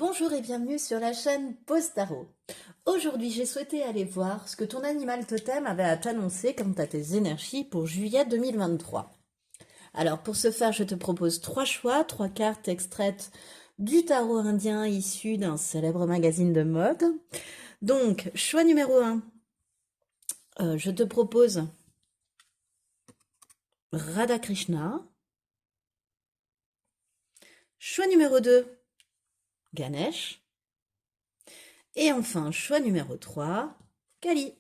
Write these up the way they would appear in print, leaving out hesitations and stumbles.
Bonjour et bienvenue sur la chaîne Pause Tarot. Aujourd'hui, j'ai souhaité aller voir ce que ton animal totem avait à t'annoncer quant à tes énergies pour juillet 2023. Alors, pour ce faire, je te propose trois choix, trois cartes extraites du tarot indien issu d'un célèbre magazine de mode. Donc, choix numéro 1, je te propose Radha Krishna. Choix numéro 2, Ganesh. Et enfin, choix numéro 3, Kali.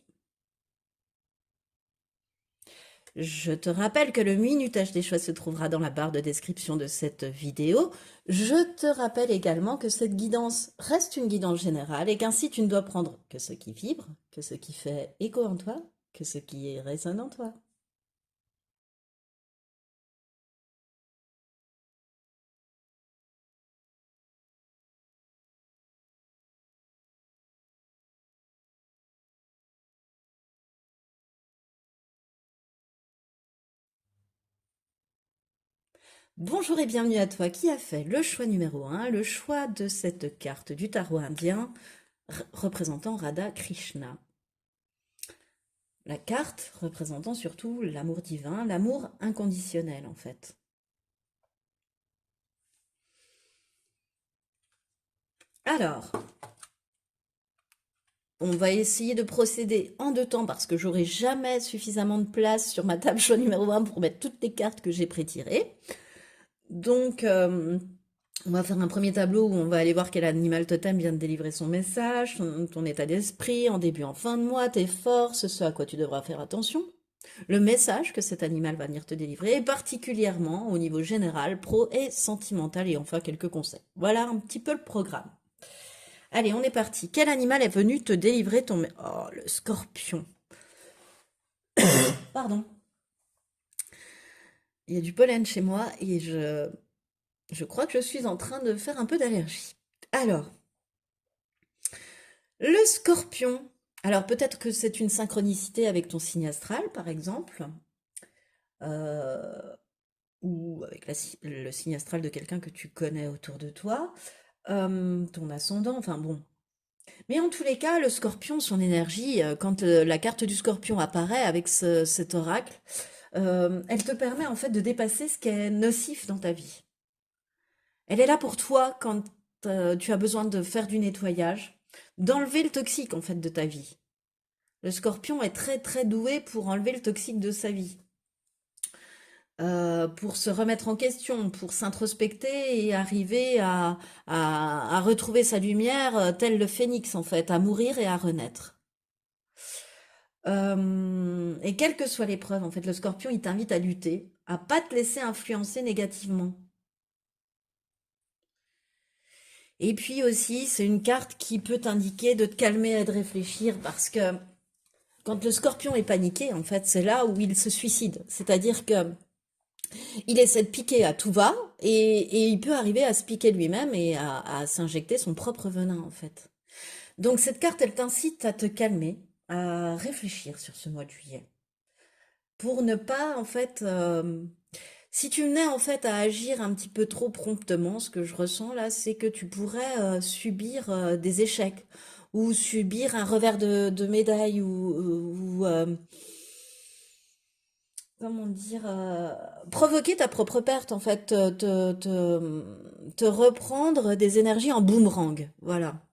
Je te rappelle que le minutage des choix se trouvera dans la barre de description de cette vidéo. Je te rappelle également que cette guidance reste une guidance générale et qu'ainsi tu ne dois prendre que ce qui vibre, que ce qui fait écho en toi, que ce qui résonne en toi. Bonjour et bienvenue à toi qui a fait le choix numéro 1, le choix de cette carte du tarot indien représentant Radha Krishna. La carte représentant surtout l'amour divin, l'amour inconditionnel en fait. Alors, on va essayer de procéder en deux temps parce que j'aurai jamais suffisamment de place sur ma table choix numéro 1 pour mettre toutes les cartes que j'ai pré-tirées. Donc, on va faire un premier tableau où on va aller voir quel animal totem vient de délivrer son message, ton état d'esprit, en début, en fin de mois, tes forces, ce à quoi tu devras faire attention, le message que cet animal va venir te délivrer, et particulièrement au niveau général, pro et sentimental, et enfin quelques conseils. Voilà un petit peu le programme. Allez, on est parti. Quel animal est venu te délivrer ton... Oh, le scorpion. Pardon. Il y a du pollen chez moi et je crois que je suis en train de faire un peu d'allergie. Alors, le scorpion. Alors, peut-être que c'est une synchronicité avec ton signe astral, par exemple, euh, ou avec le signe astral de quelqu'un que tu connais autour de toi, ton ascendant, enfin bon. Mais en tous les cas, le scorpion, son énergie, quand la carte du scorpion apparaît avec cet oracle, elle te permet en fait de dépasser ce qui est nocif dans ta vie. Elle est là pour toi quand tu as besoin de faire du nettoyage, d'enlever le toxique en fait de ta vie. Le scorpion est très très doué pour enlever le toxique de sa vie, pour se remettre en question, pour s'introspecter et arriver à retrouver sa lumière tel le phénix en fait, à mourir et à renaître. Et quelle que soit l'épreuve, en fait, le scorpion, il t'invite à lutter, à pas te laisser influencer négativement. Et puis aussi, c'est une carte qui peut t'indiquer de te calmer et de réfléchir parce que quand le scorpion est paniqué, en fait, c'est là où il se suicide. C'est-à-dire que il essaie de piquer à tout va et il peut arriver à se piquer lui-même et à s'injecter son propre venin, en fait. Donc cette carte, elle t'incite à te calmer, à réfléchir sur ce mois de juillet. Pour ne pas, en fait, si tu venais en fait à agir un petit peu trop promptement, ce que je ressens là, c'est que tu pourrais subir des échecs ou subir un revers de médaille ou comment dire, provoquer ta propre perte en fait, te reprendre des énergies en boomerang, voilà.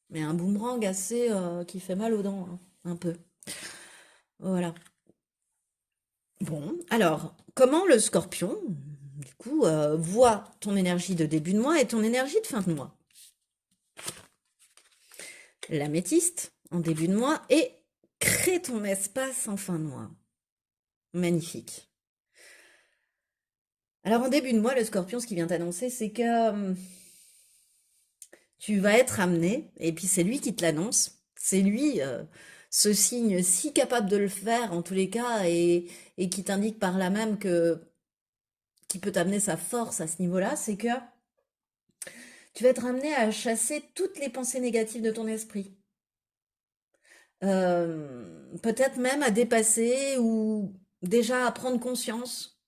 Mais un boomerang assez qui fait mal aux dents, hein, un peu. Voilà. Bon, alors, comment le scorpion, du coup, voit ton énergie de début de mois et ton énergie de fin de mois? L'améthyste en début de mois et crée ton espace en fin de mois. Magnifique. Alors, en début de mois, le scorpion, ce qui vient t'annoncer, c'est que tu vas être amené, et puis c'est lui qui te l'annonce, c'est lui, ce signe si capable de le faire en tous les cas, et qui t'indique par là même que qui peut t'amener sa force à ce niveau-là, c'est que tu vas être amené à chasser toutes les pensées négatives de ton esprit. Peut-être même à dépasser ou déjà à prendre conscience,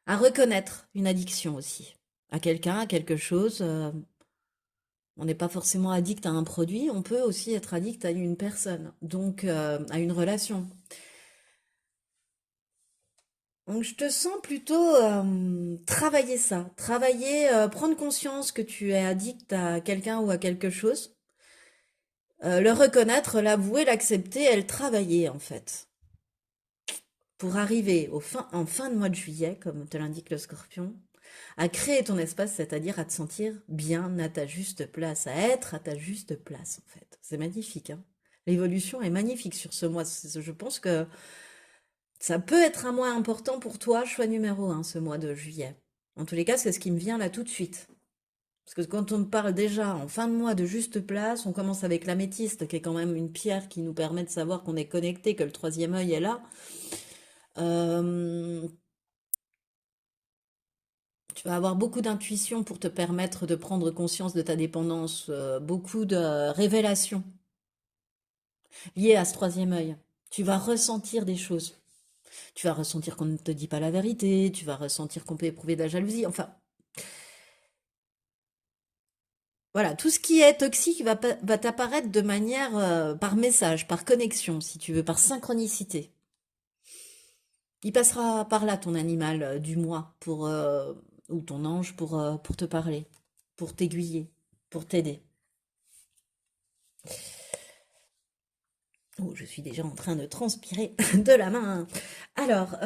à reconnaître une addiction aussi, à quelqu'un, à quelque chose. On n'est pas forcément addict à un produit, on peut aussi être addict à une personne, donc à une relation. Donc je te sens plutôt travailler ça, travailler, prendre conscience que tu es addict à quelqu'un ou à quelque chose, le reconnaître, l'avouer, l'accepter et le travailler en fait. Pour arriver en fin de mois de juillet, comme te l'indique le scorpion, à créer ton espace, c'est-à-dire à te sentir bien à ta juste place, à être à ta juste place, en fait. C'est magnifique, hein. L'évolution est magnifique sur ce mois. Je pense que ça peut être un mois important pour toi, choix numéro un, ce mois de juillet. En tous les cas, c'est ce qui me vient là tout de suite. Parce que quand on me parle déjà en fin de mois de juste place, on commence avec l'améthyste, qui est quand même une pierre qui nous permet de savoir qu'on est connecté, que le troisième œil est là. Euh, Tu vas avoir beaucoup d'intuition pour te permettre de prendre conscience de ta dépendance, beaucoup de révélations liées à ce troisième œil. Tu vas ressentir des choses. Tu vas ressentir qu'on ne te dit pas la vérité, tu vas ressentir qu'on peut éprouver de la jalousie. Enfin, voilà, tout ce qui est toxique va t'apparaître de manière par message, par connexion, si tu veux, par synchronicité. Il passera par là, ton animal du mois, ou ton ange, pour te parler, pour t'aiguiller, pour t'aider. Oh, je suis déjà en train de transpirer de la main. Alors,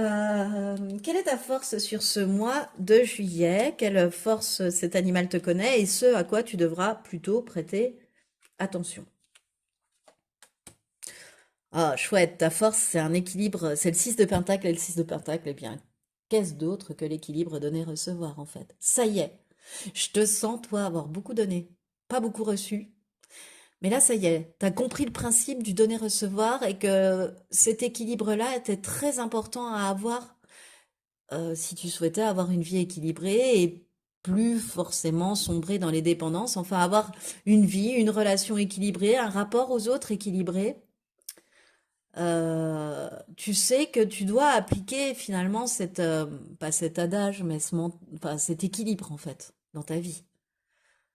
quelle est ta force sur ce mois de juillet? Quelle force cet animal te connaît et ce à quoi tu devras plutôt prêter attention? Ah, chouette, ta force, c'est un équilibre, c'est le 6 de Pentacle et le 6 de Pentacle, eh bien, qu'est-ce d'autre que l'équilibre donner-recevoir, en fait? Ça y est, je te sens, toi, avoir beaucoup donné, pas beaucoup reçu. Mais là, ça y est, tu as compris le principe du donner-recevoir et que cet équilibre-là était très important à avoir si tu souhaitais avoir une vie équilibrée et plus forcément sombrer dans les dépendances, enfin avoir une vie, une relation équilibrée, un rapport aux autres équilibré. Tu sais que tu dois appliquer finalement pas cet adage, mais enfin, cet équilibre en fait dans ta vie.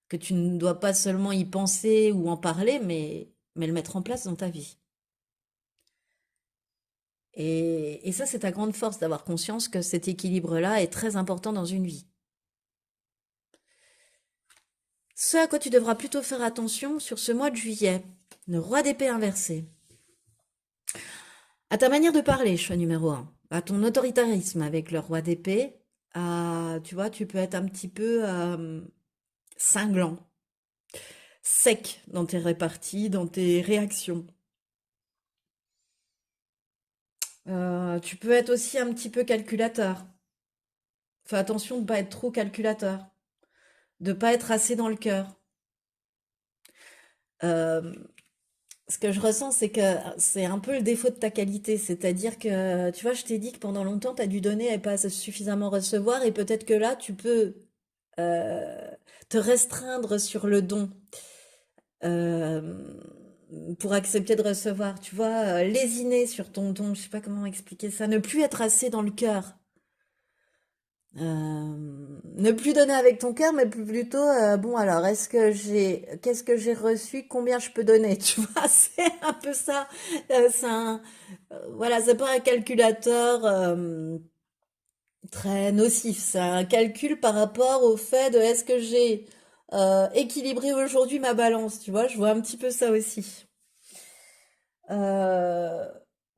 Que tu ne dois pas seulement y penser ou en parler, mais le mettre en place dans ta vie. Et ça, c'est ta grande force d'avoir conscience que cet équilibre-là est très important dans une vie. Ce à quoi tu devras plutôt faire attention sur ce mois de juillet, le roi d'épée inversé. À ta manière de parler, choix numéro un. À ton autoritarisme avec le roi d'épée. Tu vois, tu peux être un petit peu cinglant, sec dans tes réparties, dans tes réactions. Tu peux être aussi un petit peu calculateur. Fais attention de ne pas être trop calculateur, de ne pas être assez dans le cœur. Euh, Ce que je ressens, c'est que c'est un peu le défaut de ta qualité. C'est-à-dire que, tu vois, je t'ai dit que pendant longtemps, tu as dû donner et pas suffisamment recevoir. Et peut-être que là, tu peux euh, te restreindre sur le don euh, pour accepter de recevoir. Tu vois, lésiner sur ton don. Je sais pas comment expliquer ça. Ne plus être assez dans le cœur. Ne plus donner avec ton cœur, mais plutôt, bon alors, qu'est-ce que j'ai reçu, combien je peux donner, tu vois, c'est un peu ça. Voilà, c'est pas un calculateur très nocif, c'est un calcul par rapport au fait de est-ce que j'ai équilibré aujourd'hui ma balance, tu vois, je vois un petit peu ça aussi. Euh,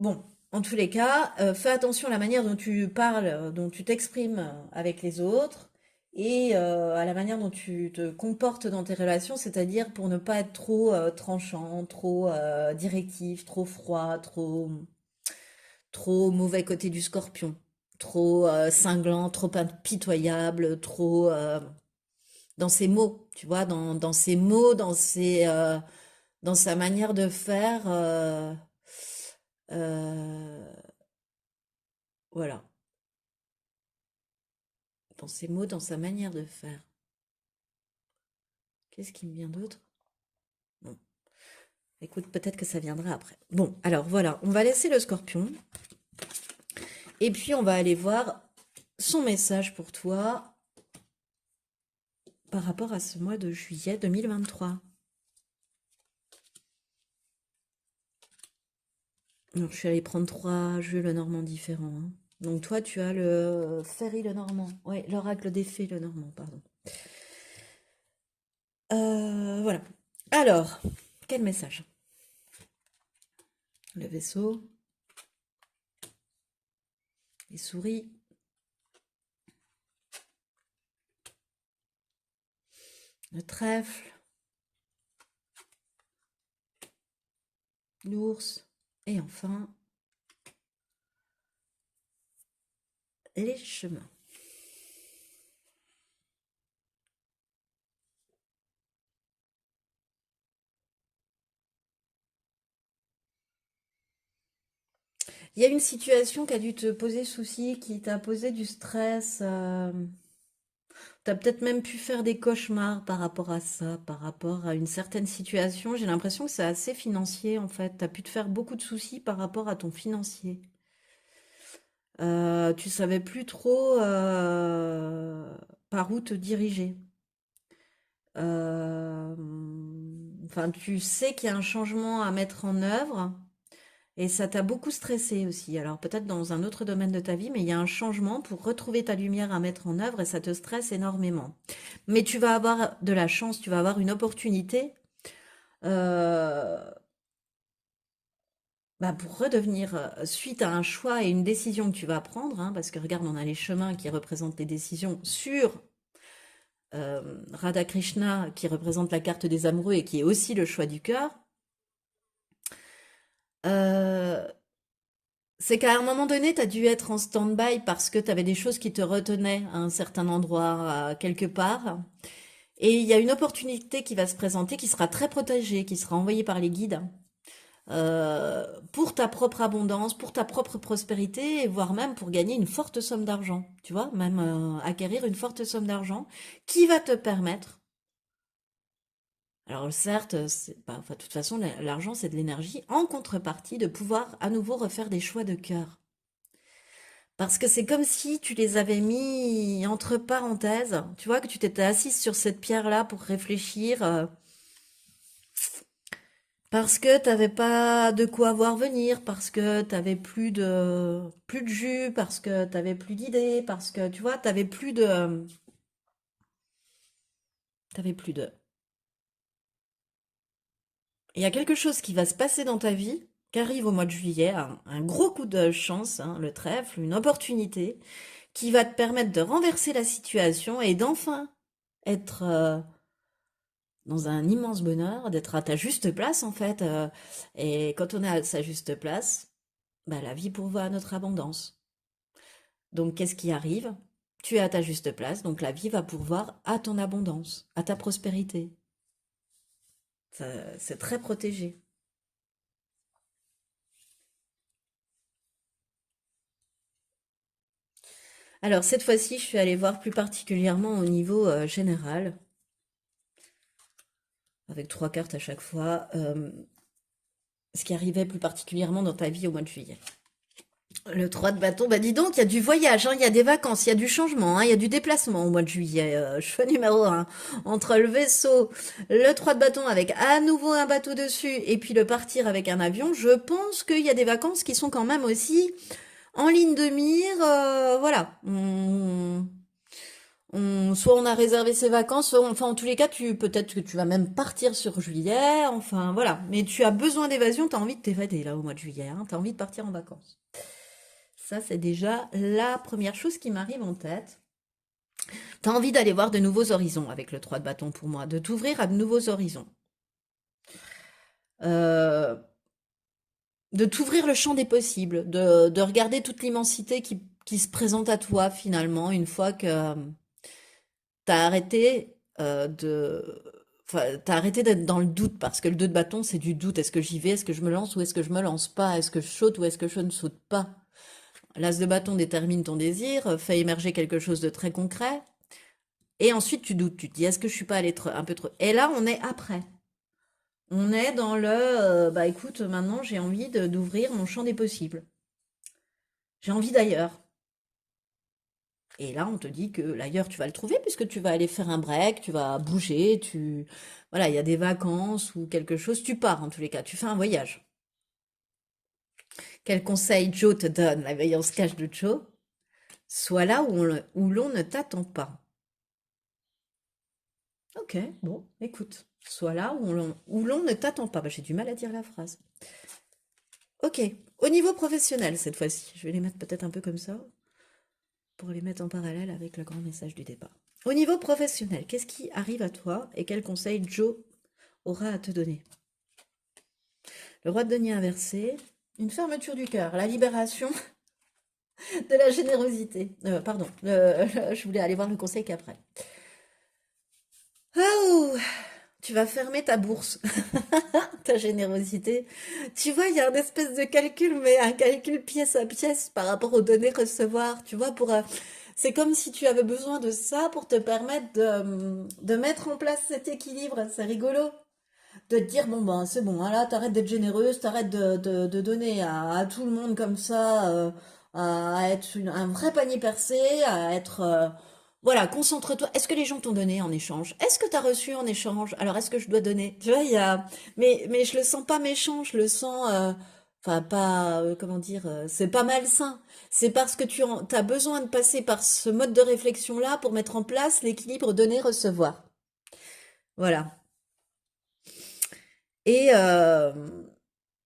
bon, en tous les cas, fais attention à la manière dont tu parles, dont tu t'exprimes avec les autres et à la manière dont tu te comportes dans tes relations, c'est-à-dire pour ne pas être trop tranchant, trop directif, trop froid, trop mauvais côté du scorpion, trop cinglant, trop impitoyable, trop dans ses mots, tu vois, dans ses mots, dans sa manière de faire. Euh, voilà, dans ses mots, dans sa manière de faire. Qu'est-ce qui me vient d'autre? Bon, écoute, peut-être que ça viendra après. Bon, alors voilà, on va laisser le scorpion. Et puis on va aller voir son message pour toi par rapport à ce mois de juillet 2023. Donc, je suis allée prendre 3 jeux Lenormand différents, hein. Donc, toi, tu as le Ferry Lenormand. Oui, l'oracle des fées Lenormand, pardon. Voilà. Alors, quel message? Le vaisseau, les souris, le trèfle, l'ours, et enfin, les chemins. Il y a une situation qui a dû te poser souci, qui t'a posé du stress. T'as peut-être même pu faire des cauchemars par rapport à ça, par rapport à une certaine situation. J'ai l'impression que c'est assez financier en fait. T'as pu te faire beaucoup de soucis par rapport à ton financier. Tu savais plus trop par où te diriger. Euh, Enfin, tu sais qu'il y a un changement à mettre en œuvre. Et ça t'a beaucoup stressé aussi. Alors peut-être dans un autre domaine de ta vie, mais il y a un changement pour retrouver ta lumière à mettre en œuvre et ça te stresse énormément. Mais tu vas avoir de la chance, tu vas avoir une opportunité euh, pour redevenir, suite à un choix et une décision que tu vas prendre, hein, parce que regarde, on a les chemins qui représentent les décisions sur Radha Krishna, qui représente la carte des amoureux et qui est aussi le choix du cœur. Euh, C'est qu'à un moment donné, tu as dû être en stand-by parce que tu avais des choses qui te retenaient à un certain endroit, quelque part. Et il y a une opportunité qui va se présenter, qui sera très protégée, qui sera envoyée par les guides, pour ta propre abondance, pour ta propre prospérité, et voire même pour gagner une forte somme d'argent. Tu vois, même acquérir une forte somme d'argent qui va te permettre. Alors certes, enfin, de toute façon, l'argent, c'est de l'énergie, en contrepartie de pouvoir à nouveau refaire des choix de cœur. Parce que c'est comme si tu les avais mis entre parenthèses. Tu vois, que tu t'étais assise sur cette pierre-là pour réfléchir, parce que t'avais pas de quoi voir venir, parce que t'avais plus de jus, parce que t'avais plus d'idées, parce que tu vois, t'avais plus de. Il y a quelque chose qui va se passer dans ta vie, qui arrive au mois de juillet, un gros coup de chance, hein, le trèfle, une opportunité, qui va te permettre de renverser la situation et d'enfin être dans un immense bonheur, d'être à ta juste place en fait. Et quand on est à sa juste place, la vie pourvoit à notre abondance. Donc qu'est-ce qui arrive? Tu es à ta juste place, donc la vie va pourvoir à ton abondance, à ta prospérité. C'est très protégé. Alors cette fois-ci, je suis allée voir plus particulièrement au niveau général, avec 3 cartes à chaque fois, ce qui arrivait plus particulièrement dans ta vie au mois de juillet. Le 3 de bâton, bah dis donc, il y a du voyage, hein, il y a des vacances, il y a du changement, hein, il y a du déplacement au mois de juillet. Choix numéro un. Entre le vaisseau, le 3 de bâton avec à nouveau un bateau dessus, et puis le partir avec un avion, je pense qu'il y a des vacances qui sont quand même aussi en ligne de mire. Voilà. Soit on a réservé ses vacances, soit enfin en tous les cas, peut-être que tu vas même partir sur juillet, enfin voilà. Mais tu as besoin d'évasion, tu as envie de t'évader là au mois de juillet, hein, tu as envie de partir en vacances. Ça, c'est déjà la première chose qui m'arrive en tête. Tu as envie d'aller voir de nouveaux horizons avec le 3 de bâton pour moi, de t'ouvrir à de nouveaux horizons. Euh, de t'ouvrir le champ des possibles, de regarder toute l'immensité qui se présente à toi finalement une fois que tu as arrêté de... Enfin, t'as arrêté d'être dans le doute parce que le 2 de bâton, c'est du doute. Est-ce que j'y vais? Est-ce que je me lance ou est-ce que je me lance pas? Est-ce que je saute ou est-ce que je ne saute pas? L'as de bâton détermine ton désir, fait émerger quelque chose de très concret. Et ensuite, tu doutes, tu te dis, est-ce que je suis pas allée un peu trop... Et là, on est après. On est dans le, écoute, maintenant, j'ai envie d'ouvrir mon champ des possibles. J'ai envie d'ailleurs. Et là, on te dit que l'ailleurs, tu vas le trouver puisque tu vas aller faire un break, tu vas bouger, voilà, il y a des vacances ou quelque chose, tu pars en tous les cas, tu fais un voyage. Quel conseil Joe te donne, la veillance cache de Joe? Sois là où l'on ne t'attend pas. Ok, bon, écoute. Sois là où l'on ne t'attend pas. Bah, j'ai du mal à dire la phrase. Ok, au niveau professionnel cette fois-ci. Je vais les mettre peut-être un peu comme ça pour les mettre en parallèle avec le grand message du départ. Au niveau professionnel, qu'est-ce qui arrive à toi et quel conseil Joe aura à te donner? Le roi de denier inversé, une fermeture du cœur, la libération de la générosité. Pardon, je voulais aller voir le conseil qu'après. Oh, tu vas fermer ta bourse, ta générosité. Tu vois, il y a un espèce de calcul, mais un calcul pièce à pièce par rapport aux données recevoir. Tu vois, c'est comme si tu avais besoin de ça pour te permettre de mettre en place cet équilibre. C'est rigolo. De te dire, bon, ben, c'est bon, hein, là, t'arrêtes d'être généreuse, t'arrêtes de donner à tout le monde comme ça, à être un vrai panier percé, à être, voilà, concentre-toi. Est-ce que les gens t'ont donné en échange? Est-ce que t'as reçu en échange? Alors, est-ce que je dois donner? Tu vois, mais je le sens pas méchant, je le sens, enfin, pas, comment dire, c'est pas malsain. C'est parce que t'as besoin de passer par ce mode de réflexion-là pour mettre en place l'équilibre donner-recevoir. Voilà. Et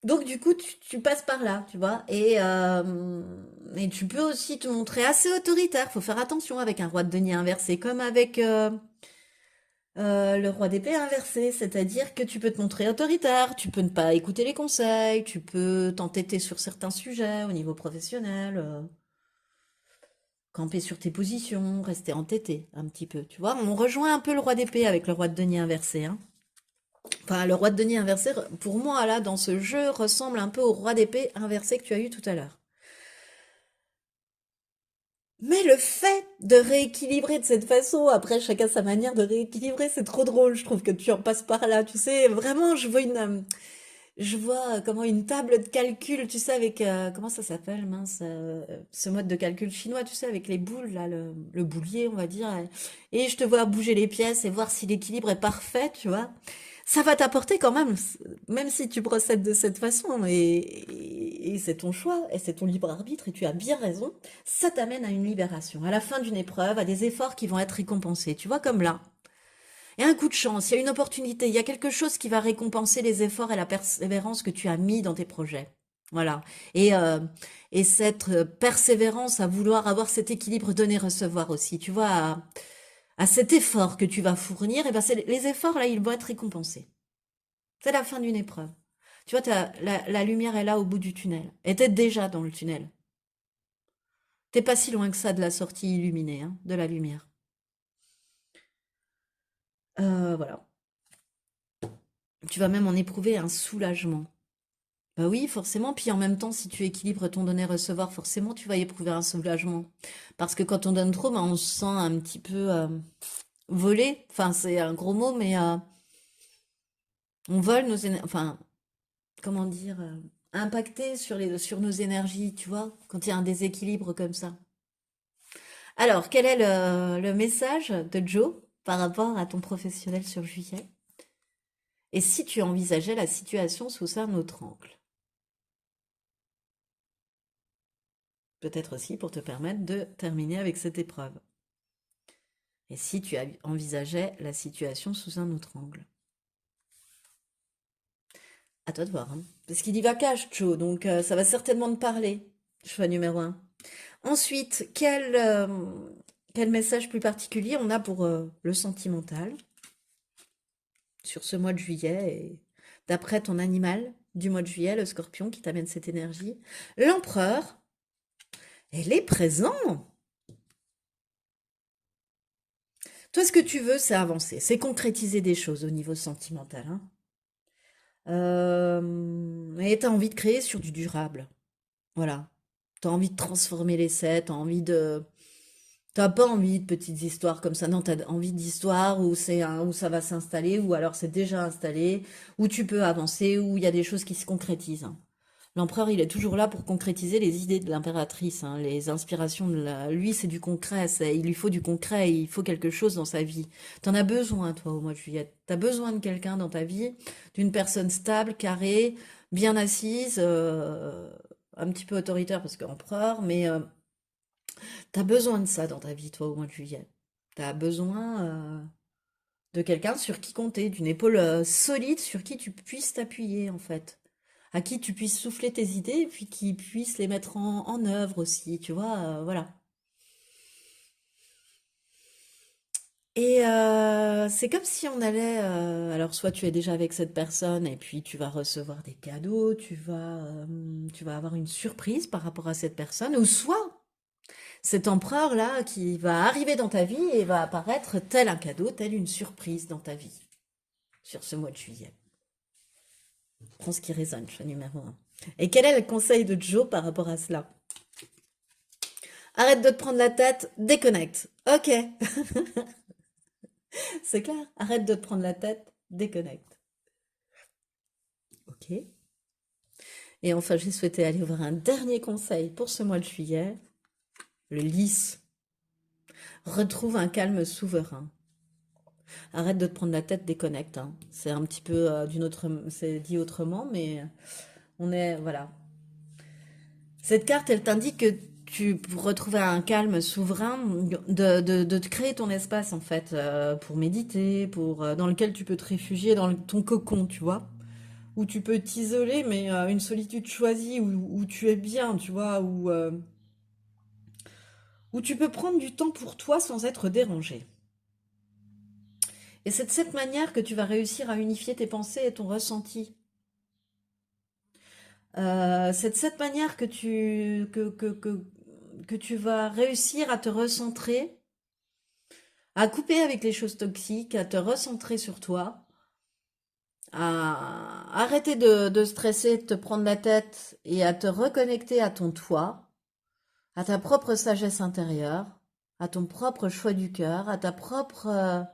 donc du coup, tu passes par là, tu vois. Et tu peux aussi te montrer assez autoritaire. Faut faire attention avec un roi de denier inversé, comme avec le roi d'épée inversé. C'est-à-dire que tu peux te montrer autoritaire, tu peux ne pas écouter les conseils, tu peux t'entêter sur certains sujets au niveau professionnel, camper sur tes positions, rester entêté un petit peu. Tu vois, on rejoint un peu le roi d'épée avec le roi de denier inversé, hein. Enfin, le roi de denier inversé, pour moi, là, dans ce jeu, ressemble un peu au roi d'épée inversé que tu as eu tout à l'heure. Mais le fait de rééquilibrer de cette façon, après chacun sa manière de rééquilibrer, c'est trop drôle, je trouve que tu en passes par là, tu sais, vraiment, je vois comment une table de calcul, tu sais, avec, comment ça s'appelle, mince, ce mode de calcul chinois, tu sais, avec les boules, là, le boulier, on va dire, et je te vois bouger les pièces et voir si l'équilibre est parfait, tu vois. Ça va t'apporter quand même si tu procèdes de cette façon, et c'est ton choix, et c'est ton libre arbitre, et tu as bien raison, ça t'amène à une libération, à la fin d'une épreuve, à des efforts qui vont être récompensés, tu vois, comme là. Il y a un coup de chance, il y a une opportunité, il y a quelque chose qui va récompenser les efforts et la persévérance que tu as mis dans tes projets. Voilà. Et, euh, et cette persévérance à vouloir avoir cet équilibre donner-recevoir aussi, tu vois, à cet effort que tu vas fournir, et ben les efforts, là, ils vont être récompensés. C'est la fin d'une épreuve. Tu vois, la lumière est là au bout du tunnel. Et t'es déjà dans le tunnel. T'es pas si loin que ça de la sortie illuminée, hein, de la lumière. Voilà. Tu vas même en éprouver un soulagement. Bah oui, forcément. Puis en même temps, si tu équilibres ton donner-recevoir, forcément, tu vas y éprouver un soulagement. Parce que quand on donne trop, bah, on se sent un petit peu volé. Enfin, c'est un gros mot, mais on vole nos énergies. Enfin, comment dire, impacté sur nos énergies, tu vois, quand il y a un déséquilibre comme ça. Alors, quel est le message de Joe par rapport à ton professionnel sur juillet? Et si tu envisageais la situation sous un autre angle? Peut-être aussi pour te permettre de terminer avec cette épreuve. Et si tu envisageais la situation sous un autre angle? À toi de voir, hein. Parce qu'il y va cash, Joe, donc ça va certainement te parler. Choix numéro un. Ensuite, quel message plus particulier on a pour le sentimental sur ce mois de juillet et d'après ton animal du mois de juillet, le scorpion qui t'amène cette énergie? L'empereur, elle est présent. Toi, ce que tu veux, c'est avancer, c'est concrétiser des choses au niveau sentimental, hein. Et t'as envie de créer sur du durable. Voilà. T'as envie de transformer l'essai, t'as pas envie de petites histoires comme ça, non, t'as envie d'histoires où ça va s'installer, ou alors c'est déjà installé, où tu peux avancer, où il y a des choses qui se concrétisent, hein. L'empereur, il est toujours là pour concrétiser les idées de l'impératrice, hein, les inspirations de la... Lui, c'est du concret, il lui faut du concret, il faut quelque chose dans sa vie. T'en as besoin, toi, au mois de juillet. T'as besoin de quelqu'un dans ta vie, d'une personne stable, carrée, bien assise, un petit peu autoritaire parce qu'empereur, mais t'as besoin de ça dans ta vie, toi, au mois de juillet. T'as besoin de quelqu'un sur qui compter, d'une épaule solide sur qui tu puisses t'appuyer, en fait. À qui tu puisses souffler tes idées et puis qui puisse les mettre en œuvre aussi, tu vois, voilà. Et c'est comme si on allait, alors soit tu es déjà avec cette personne et puis tu vas recevoir des cadeaux, tu vas avoir une surprise par rapport à cette personne, ou soit cet empereur-là qui va arriver dans ta vie et va apparaître tel un cadeau, tel une surprise dans ta vie, sur ce mois de juillet. Prends ce qui résonne, choix numéro un. Et quel est le conseil de Joe par rapport à cela? Arrête de te prendre la tête, déconnecte. Ok, c'est clair. Arrête de te prendre la tête, déconnecte. Ok. Et enfin, j'ai souhaité aller voir un dernier conseil pour ce mois de juillet. Le lys. Retrouve un calme souverain. Arrête de te prendre la tête, déconnecte, hein. C'est un petit peu d'une autre, c'est dit autrement, mais on est, voilà. Cette carte, elle t'indique que pour retrouver un calme souverain, de te créer ton espace en fait, pour méditer, dans lequel tu peux te réfugier dans ton cocon, tu vois, où tu peux t'isoler, mais une solitude choisie, où tu es bien, tu vois, où tu peux prendre du temps pour toi sans être dérangé. Et c'est de cette manière que tu vas réussir à unifier tes pensées et ton ressenti. C'est de cette manière que tu vas réussir à te recentrer, à couper avec les choses toxiques, à te recentrer sur toi, à arrêter de stresser, de te prendre la tête et à te reconnecter à ton toi, à ta propre sagesse intérieure, à ton propre choix du cœur, à ta propre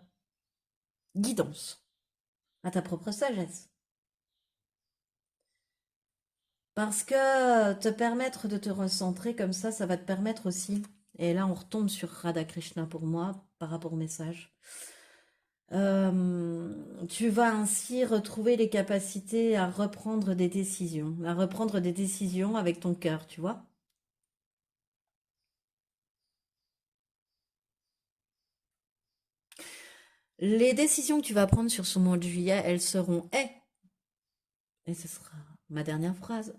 guidance, à ta propre sagesse. Parce que te permettre de te recentrer comme ça va te permettre aussi, et là on retombe sur Radha Krishna pour moi par rapport au message, tu vas ainsi retrouver les capacités à reprendre des décisions avec ton cœur, tu vois. Les décisions que tu vas prendre sur ce mois de juillet, elles seront, et ce sera ma dernière phrase,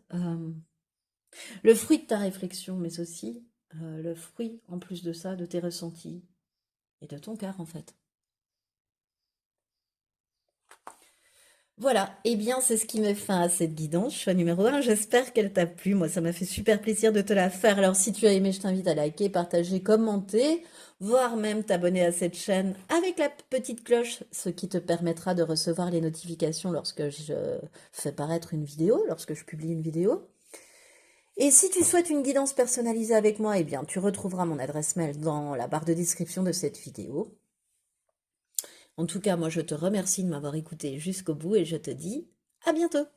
le fruit de ta réflexion, mais aussi le fruit, en plus de ça, de tes ressentis et de ton cœur, en fait. Voilà, eh bien c'est ce qui met fin à cette guidance, choix numéro un. J'espère qu'elle t'a plu. Moi, ça m'a fait super plaisir de te la faire. Alors si tu as aimé, je t'invite à liker, partager, commenter, voire même t'abonner à cette chaîne avec la petite cloche, ce qui te permettra de recevoir les notifications lorsque je fais paraître une vidéo, lorsque je publie une vidéo. Et si tu souhaites une guidance personnalisée avec moi, eh bien tu retrouveras mon adresse mail dans la barre de description de cette vidéo. En tout cas, moi, je te remercie de m'avoir écouté jusqu'au bout et je te dis à bientôt.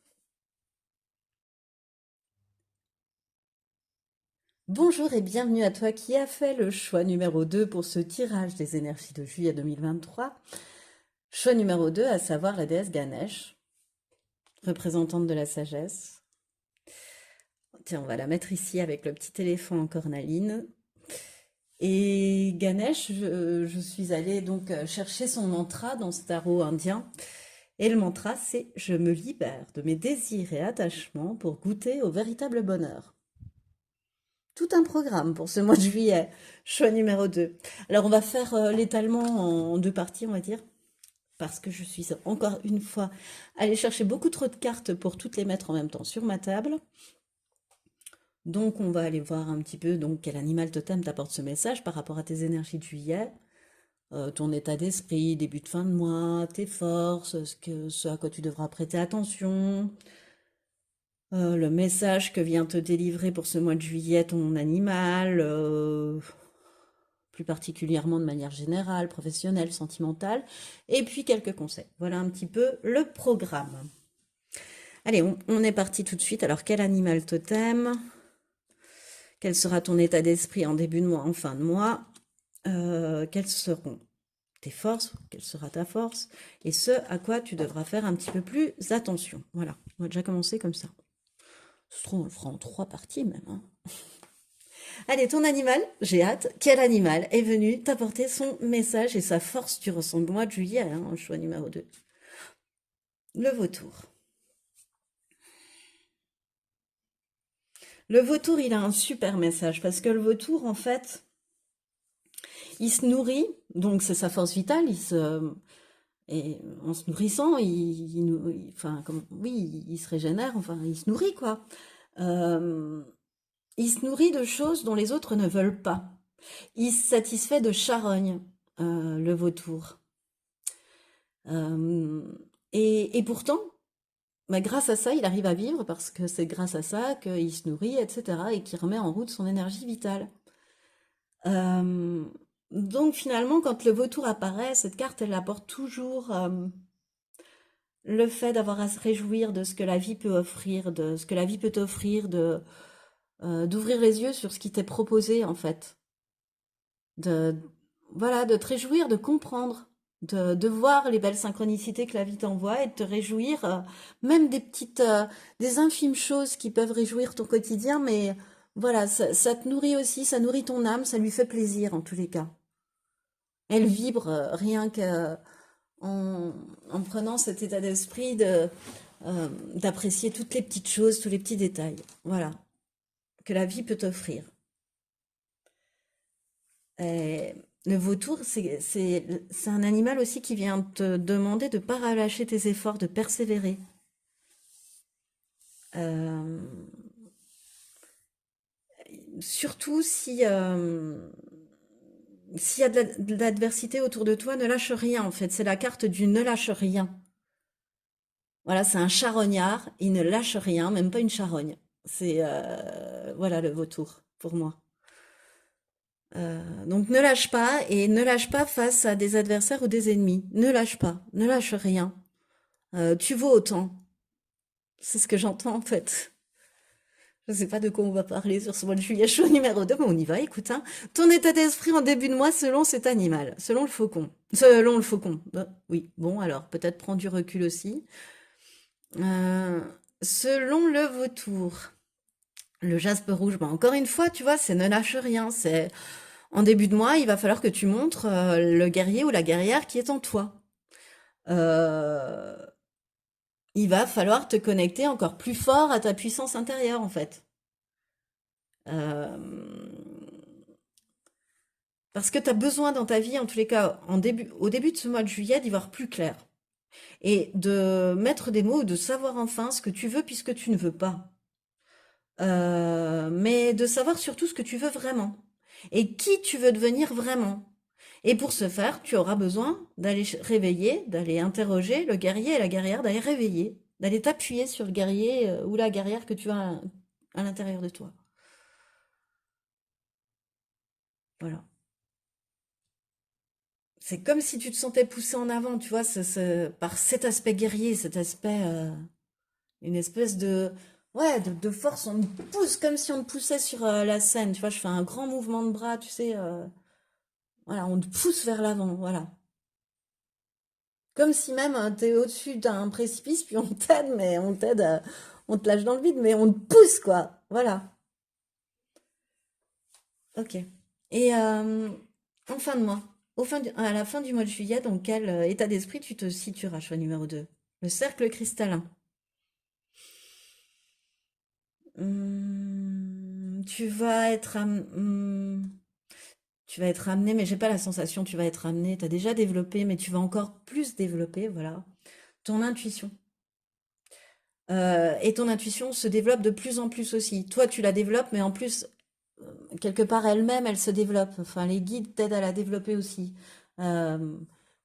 Bonjour et bienvenue à toi qui as fait le choix numéro 2 pour ce tirage des énergies de juillet 2023. Choix numéro 2, à savoir la déesse Ganesh, représentante de la sagesse. Tiens, on va la mettre ici avec le petit éléphant en cornaline. Et Ganesh, je suis allée donc chercher son mantra dans ce tarot indien. Et le mantra, c'est « Je me libère de mes désirs et attachements pour goûter au véritable bonheur ». Tout un programme pour ce mois de juillet. Choix numéro 2. Alors, on va faire l'étalement en deux parties, on va dire. Parce que je suis encore une fois allée chercher beaucoup trop de cartes pour toutes les mettre en même temps sur ma table. Donc, on va aller voir un petit peu donc, quel animal totem t'apporte ce message par rapport à tes énergies de juillet. Ton état d'esprit, début de fin de mois, tes forces, ce à quoi tu devras prêter attention, le message que vient te délivrer pour ce mois de juillet ton animal, plus particulièrement de manière générale, professionnelle, sentimentale, et puis quelques conseils. Voilà un petit peu le programme. Allez, on est parti tout de suite. Alors, quel animal totem? Quel sera ton état d'esprit en début de mois, en fin de mois? Quelles seront tes forces? Quelle sera ta force? Et ce à quoi tu devras faire un petit peu plus attention. Voilà, on va déjà commencer comme ça. Ce sera, on le fera en 3 parties même, hein. Allez, ton animal, j'ai hâte. Quel animal est venu t'apporter son message et sa force du mois de juillet, hein, choix numéro 2? Le vautour. Le vautour, il a un super message parce que le vautour, en fait, il se nourrit, donc c'est sa force vitale, et en se nourrissant, enfin, oui, il se régénère, enfin, il se nourrit, quoi. Euh, il se nourrit de choses dont les autres ne veulent pas. Il se satisfait de charogne, le vautour. Euh, et pourtant, bah, grâce à ça, il arrive à vivre parce que c'est grâce à ça qu'il se nourrit, etc., et qu'il remet en route son énergie vitale. Euh, donc finalement, quand le vautour apparaît, cette carte, elle apporte toujours le fait d'avoir à se réjouir de ce que la vie peut offrir, de ce que la vie peut t'offrir, d'ouvrir les yeux sur ce qui t'est proposé en fait, de voilà, de te réjouir, de comprendre, de voir les belles synchronicités que la vie t'envoie et de te réjouir, même des infimes choses qui peuvent réjouir ton quotidien, mais voilà, ça te nourrit aussi, ça nourrit ton âme, ça lui fait plaisir en tous les cas. Elle vibre rien qu'en en prenant cet état d'esprit d'apprécier toutes les petites choses, tous les petits détails. Voilà, que la vie peut t'offrir. Et le vautour, c'est un animal aussi qui vient te demander de ne pas relâcher tes efforts, de persévérer. Euh, surtout s'il y a de l'adversité autour de toi, ne lâche rien en fait. C'est la carte du ne lâche rien. Voilà, c'est un charognard, il ne lâche rien, même pas une charogne. C'est voilà le vautour pour moi. Donc ne lâche pas et ne lâche pas face à des adversaires ou des ennemis. Ne lâche pas, ne lâche rien. Tu vaux autant. C'est ce que j'entends en fait. Je ne sais pas de quoi on va parler sur ce mois de juillet chaud numéro 2, mais on y va, écoute, hein. Ton état d'esprit en début de mois selon cet animal, selon le faucon. Selon le faucon. Oui, bon, alors peut-être prends du recul aussi. Euh, selon le vautour. Le jaspe rouge, bah encore une fois, tu vois, c'est ne lâche rien. C'est en début de mois, il va falloir que tu montres le guerrier ou la guerrière qui est en toi. Euh, il va falloir te connecter encore plus fort à ta puissance intérieure, en fait. Euh, parce que tu as besoin dans ta vie, en tous les cas, au début de ce mois de juillet, d'y voir plus clair. Et de mettre des mots, de savoir enfin ce que tu veux puisque tu ne veux pas. Mais de savoir surtout ce que tu veux vraiment. Et qui tu veux devenir vraiment. Et pour ce faire, tu auras besoin d'aller réveiller, d'aller interroger le guerrier et la guerrière, d'aller réveiller, d'aller t'appuyer sur le guerrier ou la guerrière que tu as à l'intérieur de toi. Voilà. C'est comme si tu te sentais poussé en avant, tu vois, par cet aspect guerrier, cet aspect, une espèce ouais, de force. On me pousse comme si on me poussait sur la scène, tu vois, je fais un grand mouvement de bras, tu sais, voilà, on te pousse vers l'avant, voilà. Comme si même t'es au-dessus d'un précipice, puis on t'aide, mais on t'aide, on te lâche dans le vide, mais on te pousse, quoi. Voilà. Ok. Et en fin de mois, à la fin du mois de juillet, dans quel état d'esprit tu te situeras, choix numéro 2? Le cercle cristallin. Tu vas être tu vas être amené, mais j'ai pas la sensation, tu vas être amené, tu as déjà développé, mais tu vas encore plus développer, voilà, ton intuition. Et ton intuition se développe de plus en plus aussi. Toi, tu la développes, mais en plus, quelque part elle-même, elle se développe. Enfin, les guides t'aident à la développer aussi. Euh,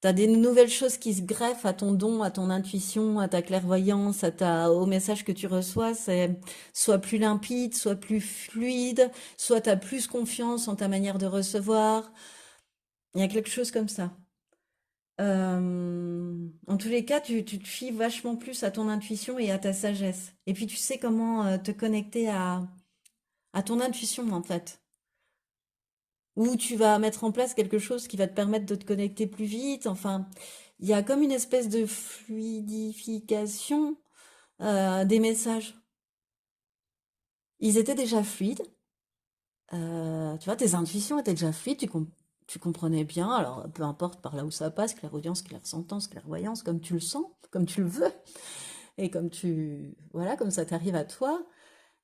T'as des nouvelles choses qui se greffent à ton don, à ton intuition, à ta clairvoyance, au message que tu reçois. C'est soit plus limpide, soit plus fluide, soit t'as plus confiance en ta manière de recevoir. Il y a quelque chose comme ça. En tous les cas, tu te fies vachement plus à ton intuition et à ta sagesse. Et puis tu sais comment te connecter à ton intuition en fait. Ou tu vas mettre en place quelque chose qui va te permettre de te connecter plus vite. Enfin, il y a comme une espèce de fluidification des messages. Ils étaient déjà fluides. Tu vois, tes intuitions étaient déjà fluides. Tu comprenais bien. Alors, peu importe par là où ça passe, clairaudience, clairsentence, clairvoyance, comme tu le sens, comme tu le veux. Et comme voilà, comme ça t'arrive à toi.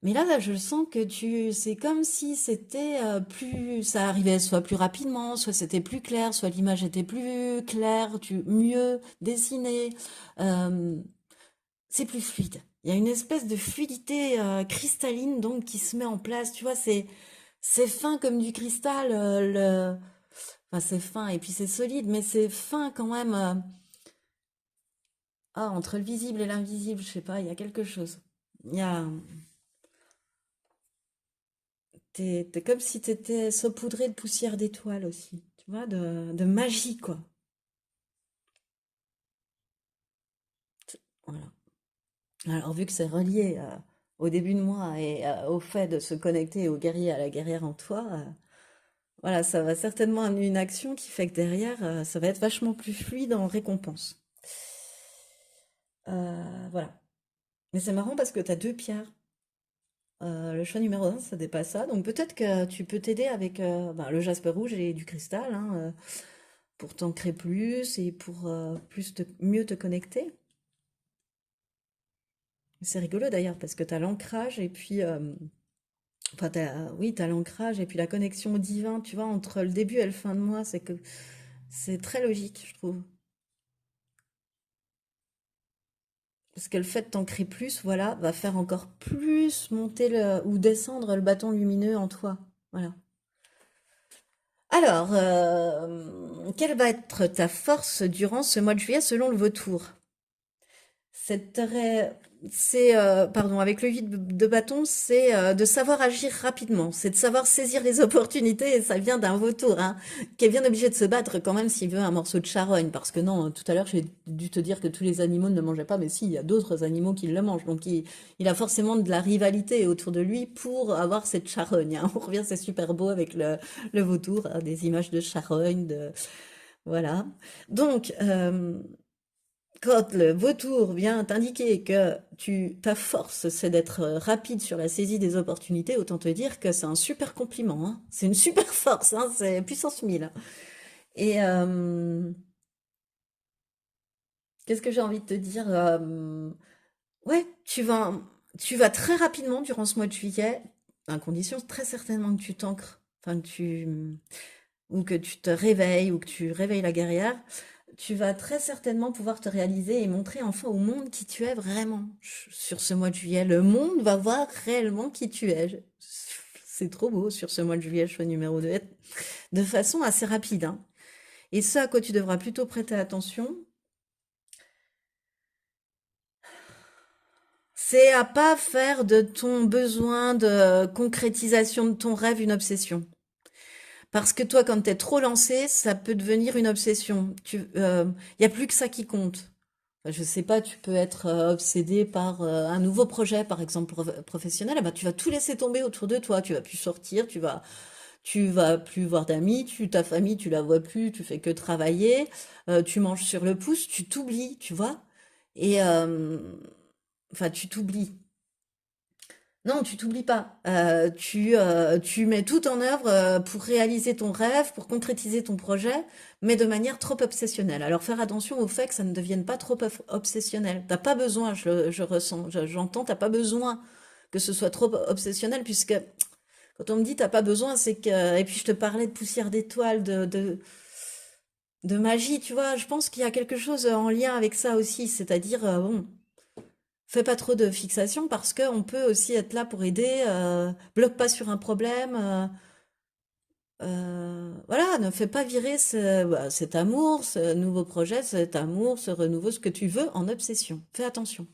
Mais là, je sens que c'est comme si c'était ça arrivait soit plus rapidement, soit c'était plus clair, soit l'image était plus claire, mieux dessinée. Euh, c'est plus fluide. Il y a une espèce de fluidité cristalline donc qui se met en place. Tu vois, c'est fin comme du cristal. Enfin, c'est fin et puis c'est solide, mais c'est fin quand même. Entre le visible et l'invisible, je sais pas, il y a quelque chose. Il y a, t'es comme si t'étais saupoudré de poussière d'étoiles aussi, tu vois, de magie, quoi. Voilà. Alors, vu que c'est relié au début de mois et au fait de se connecter au guerrier, à la guerrière en toi, voilà, ça va certainement amener une action qui fait que derrière, ça va être vachement plus fluide en récompense. Voilà. Mais c'est marrant parce que tu as deux pierres. Le choix numéro un, ça dépasse ça. Donc peut-être que tu peux t'aider avec ben, le jaspe rouge et du cristal, hein, pour t'ancrer plus et pour mieux te connecter. C'est rigolo d'ailleurs parce que tu as l'ancrage et puis enfin oui, tu as l'ancrage et puis la connexion au divin, tu vois, entre le début et le fin de mois, c'est que c'est très logique, je trouve. Parce que le fait de t'ancrer plus, voilà, va faire encore plus monter ou descendre le bâton lumineux en toi. Voilà. Alors, quelle va être ta force durant ce mois de juillet selon le vautour? Pardon, avec le vide de bâton, c'est de savoir agir rapidement, c'est de savoir saisir les opportunités, et ça vient d'un vautour, hein, qui est bien obligé de se battre quand même s'il veut un morceau de charogne, parce que non, tout à l'heure j'ai dû te dire que tous les animaux ne le mangeaient pas, mais si, il y a d'autres animaux qui le mangent, donc il a forcément de la rivalité autour de lui pour avoir cette charogne, hein. On revient, c'est super beau avec le vautour, hein, des images de charogne, voilà. Donc, quand le vautour vient t'indiquer que ta force, c'est d'être rapide sur la saisie des opportunités, autant te dire que c'est un super compliment, hein. C'est une super force, hein, c'est puissance 1000. Et qu'est-ce que j'ai envie de te dire? Ouais, tu vas très rapidement durant ce mois de juillet, à condition très certainement que tu t'ancres, enfin ou que tu te réveilles, ou que tu réveilles la guerrière, tu vas très certainement pouvoir te réaliser et montrer enfin au monde qui tu es vraiment sur ce mois de juillet. Le monde va voir réellement qui tu es. C'est trop beau sur ce mois de juillet, choix numéro 2, de façon assez rapide, hein. Et ce à quoi tu devras plutôt prêter attention, c'est à pas faire de ton besoin de concrétisation de ton rêve une obsession. Parce que toi, quand t'es trop lancé, ça peut devenir une obsession. Y a plus que ça qui compte. Enfin, je sais pas, tu peux être obsédé par un nouveau projet, par exemple professionnel. Ah bah, tu vas tout laisser tomber autour de toi. Tu vas plus sortir, tu vas plus voir d'amis, ta famille, tu la vois plus, tu fais que travailler, tu manges sur le pouce, tu t'oublies, tu vois. Et enfin, tu t'oublies. Non, tu t'oublies pas. Tu mets tout en œuvre pour réaliser ton rêve, pour concrétiser ton projet, mais de manière trop obsessionnelle. Alors faire attention au fait que ça ne devienne pas trop obsessionnel. T'as pas besoin, je ressens, j'entends, t'as pas besoin que ce soit trop obsessionnel, puisque quand on me dit t'as pas besoin, c'est que... Et puis je te parlais de poussière d'étoiles, de magie, tu vois, je pense qu'il y a quelque chose en lien avec ça aussi, c'est-à-dire, bon... Fais pas trop de fixation parce qu'on peut aussi être là pour aider. Bloque pas sur un problème. Voilà, ne fais pas virer cet amour, ce nouveau projet, cet amour, ce renouveau, ce que tu veux en obsession. Fais attention.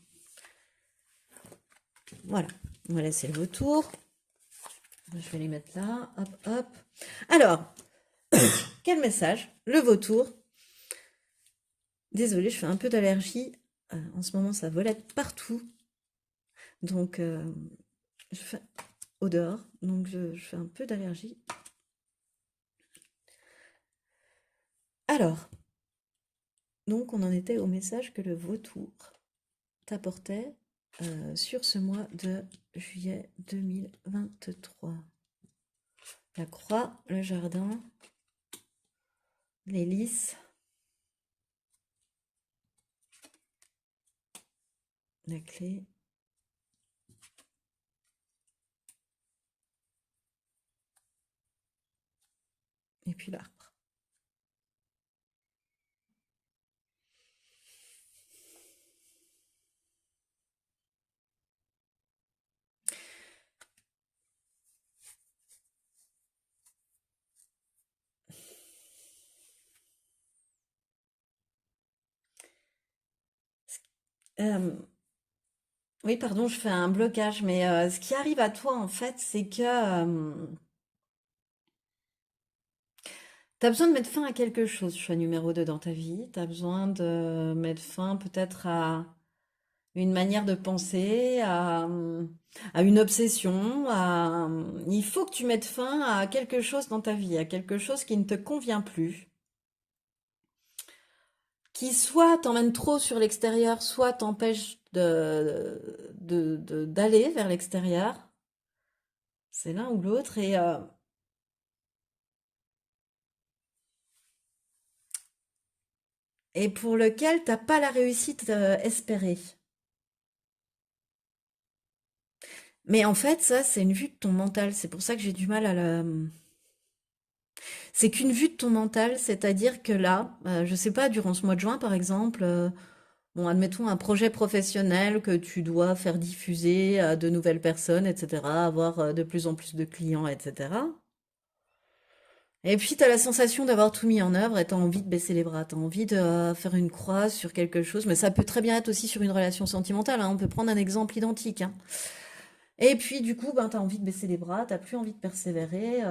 Voilà. On va laisser le retour. Je vais les mettre là. Hop, hop. Alors, quel message? Le vautour. Désolée, je fais un peu d'allergie. En ce moment, ça volette partout. Donc, je fais au dehors. Donc, je fais un peu d'allergie. Alors, donc, on en était au message que le vautour t'apportait sur ce mois de juillet 2023. La croix, le jardin, les lys, la clé. Et puis l'arbre. Euh, oui, pardon, je fais un blocage, mais ce qui arrive à toi, en fait, c'est que tu as besoin de mettre fin à quelque chose, choix numéro 2 dans ta vie. Tu as besoin de mettre fin peut-être à une manière de penser, à une obsession, il faut que tu mettes fin à quelque chose dans ta vie, à quelque chose qui ne te convient plus, qui soit t'emmène trop sur l'extérieur, soit t'empêche d'aller vers l'extérieur. C'est l'un ou l'autre et pour lequel t'as pas la réussite espérée. Mais en fait, ça, c'est une vue de ton mental. C'est pour ça que j'ai du mal à le... C'est qu'une vue de ton mental, c'est-à-dire que là, je sais pas, durant ce mois de juin, par exemple, bon, admettons un projet professionnel que tu dois faire diffuser à de nouvelles personnes, etc., avoir de plus en plus de clients, etc. Et puis, tu as la sensation d'avoir tout mis en œuvre et tu as envie de baisser les bras, tu as envie de faire une croix sur quelque chose, mais ça peut très bien être aussi sur une relation sentimentale, hein. On peut prendre un exemple identique, hein. Et puis, du coup, ben, tu as envie de baisser les bras, t'as plus envie de persévérer.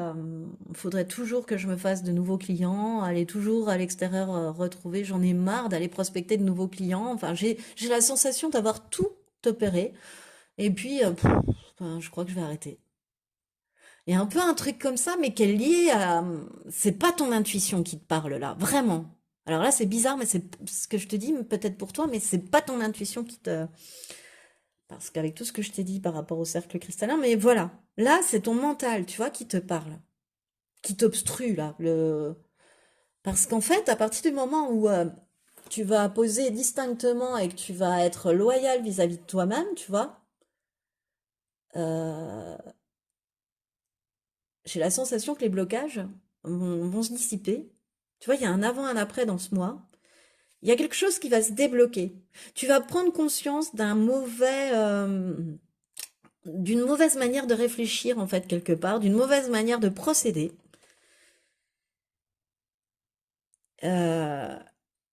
Faudrait toujours que je me fasse de nouveaux clients, aller toujours à l'extérieur retrouver. J'en ai marre d'aller prospecter de nouveaux clients. Enfin, j'ai la sensation d'avoir tout opéré. Et puis, ben, je crois que je vais arrêter. Il y a un peu un truc comme ça, mais qui est lié à... C'est pas ton intuition qui te parle là, vraiment. Alors là, c'est bizarre, mais c'est ce que je te dis, peut-être pour toi, mais c'est pas ton intuition qui te... Parce qu'avec tout ce que je t'ai dit par rapport au cercle cristallin, mais voilà. Là, c'est ton mental, tu vois, qui te parle, qui t'obstrue là. Parce qu'en fait, à partir du moment où tu vas poser distinctement et que tu vas être loyal vis-à-vis de toi-même, tu vois, euh, j'ai la sensation que les blocages vont se dissiper. Tu vois, il y a un avant, un après dans ce mois. Il y a quelque chose qui va se débloquer. Tu vas prendre conscience d'une mauvaise manière de réfléchir, en fait, quelque part, d'une mauvaise manière de procéder. Euh,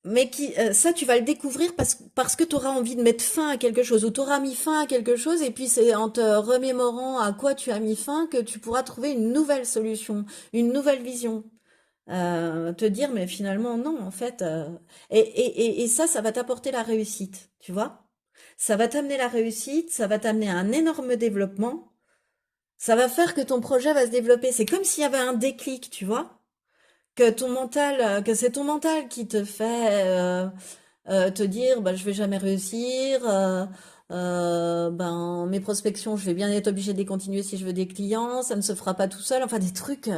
mais ça, tu vas le découvrir parce que tu auras envie de mettre fin à quelque chose, ou tu auras mis fin à quelque chose, et puis c'est en te remémorant à quoi tu as mis fin que tu pourras trouver une nouvelle solution, une nouvelle vision. Te dire, mais finalement, non, en fait. Et ça va t'apporter la réussite, tu vois? Ça va t'amener la réussite, ça va t'amener un énorme développement, ça va faire que ton projet va se développer. C'est comme s'il y avait un déclic, tu vois? Que c'est ton mental qui te fait te dire, bah, je vais jamais réussir, ben, mes prospections, je vais bien être obligé de les continuer si je veux des clients, ça ne se fera pas tout seul, enfin des trucs,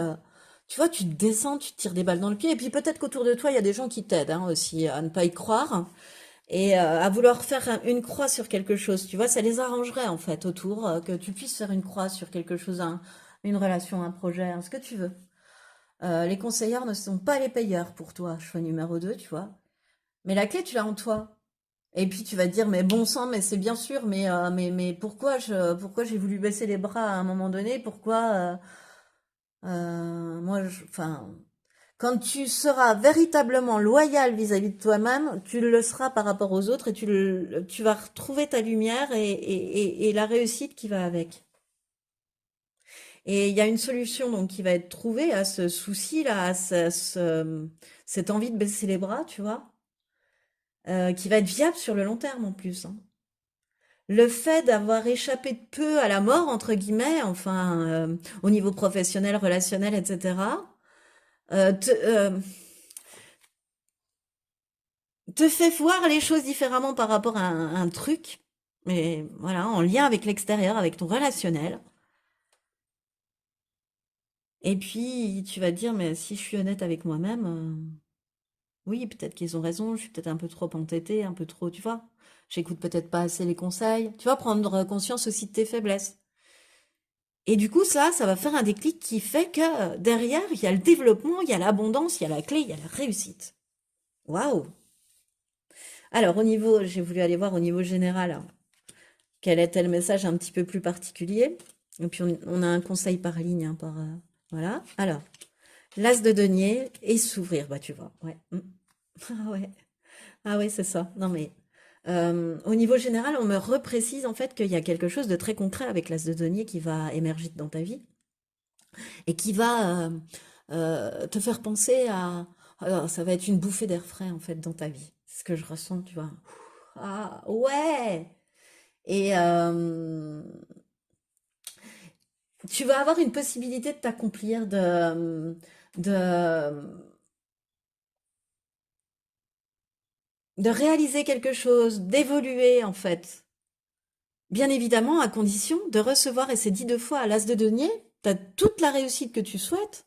tu vois, tu te descends, tu te tires des balles dans le pied, et puis peut-être qu'autour de toi, il y a des gens qui t'aident hein, aussi à ne pas y croire, et à vouloir faire une croix sur quelque chose, tu vois, ça les arrangerait en fait autour, que tu puisses faire une croix sur quelque chose, une relation, un projet, hein, ce que tu veux. Les conseillères ne sont pas les payeurs pour toi, choix numéro 2, tu vois. Mais la clé, tu l'as en toi. Et puis tu vas te dire, mais bon sang, mais c'est bien sûr, mais pourquoi j'ai voulu baisser les bras à un moment donné? Pourquoi, enfin, quand tu seras véritablement loyal vis-à-vis de toi-même, tu le seras par rapport aux autres et tu vas retrouver ta lumière et la réussite qui va avec. Et il y a une solution donc qui va être trouvée à ce souci-là, cette envie de baisser les bras, tu vois. qui va être viable sur le long terme en plus, hein. Le fait d'avoir échappé de peu à la mort, entre guillemets, enfin, au niveau professionnel, relationnel, etc., euh, te, euh, te fait voir les choses différemment par rapport à un truc, mais voilà, en lien avec l'extérieur, avec ton relationnel. Et puis, tu vas te dire, mais si je suis honnête avec moi-même, oui, peut-être qu'ils ont raison, je suis peut-être un peu trop entêtée, un peu trop, tu vois. J'écoute peut-être pas assez les conseils. Tu vas prendre conscience aussi de tes faiblesses. Et du coup, ça va faire un déclic qui fait que derrière, il y a le développement, il y a l'abondance, il y a la clé, il y a la réussite. Waouh! Alors, au niveau, j'ai voulu aller voir au niveau général, hein, quel était le message un petit peu plus particulier. Et puis, on a un conseil par ligne, hein, voilà. Alors, l'as de denier et s'ouvrir, bah tu vois, ouais. Mm. Ah ouais. Ah ouais, c'est ça. Non mais au niveau général, on me reprécise en fait qu'il y a quelque chose de très concret avec l'as de denier qui va émerger dans ta vie et qui va te faire penser à alors, ça va être une bouffée d'air frais en fait dans ta vie. C'est ce que je ressens, tu vois. Ah ouais. Et tu vas avoir une possibilité de t'accomplir, de de réaliser quelque chose, d'évoluer en fait. Bien évidemment, à condition de recevoir, et c'est dit deux fois à l'as de denier, tu as toute la réussite que tu souhaites,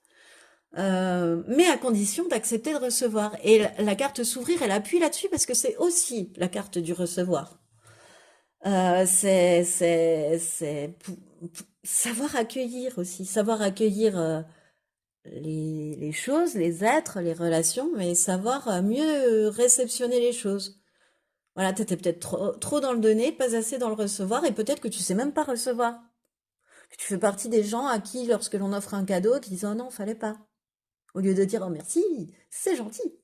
mais à condition d'accepter de recevoir. Et la carte s'ouvrir, elle appuie là-dessus parce que c'est aussi la carte du recevoir. Savoir accueillir aussi, savoir accueillir les choses, les êtres, les relations, mais savoir mieux réceptionner les choses. Voilà, t'étais peut-être trop dans le donner, pas assez dans le recevoir, et peut-être que tu sais même pas recevoir. Que tu fais partie des gens à qui, lorsque l'on offre un cadeau, qui disent oh non, fallait pas. Au lieu de dire oh merci, c'est gentil.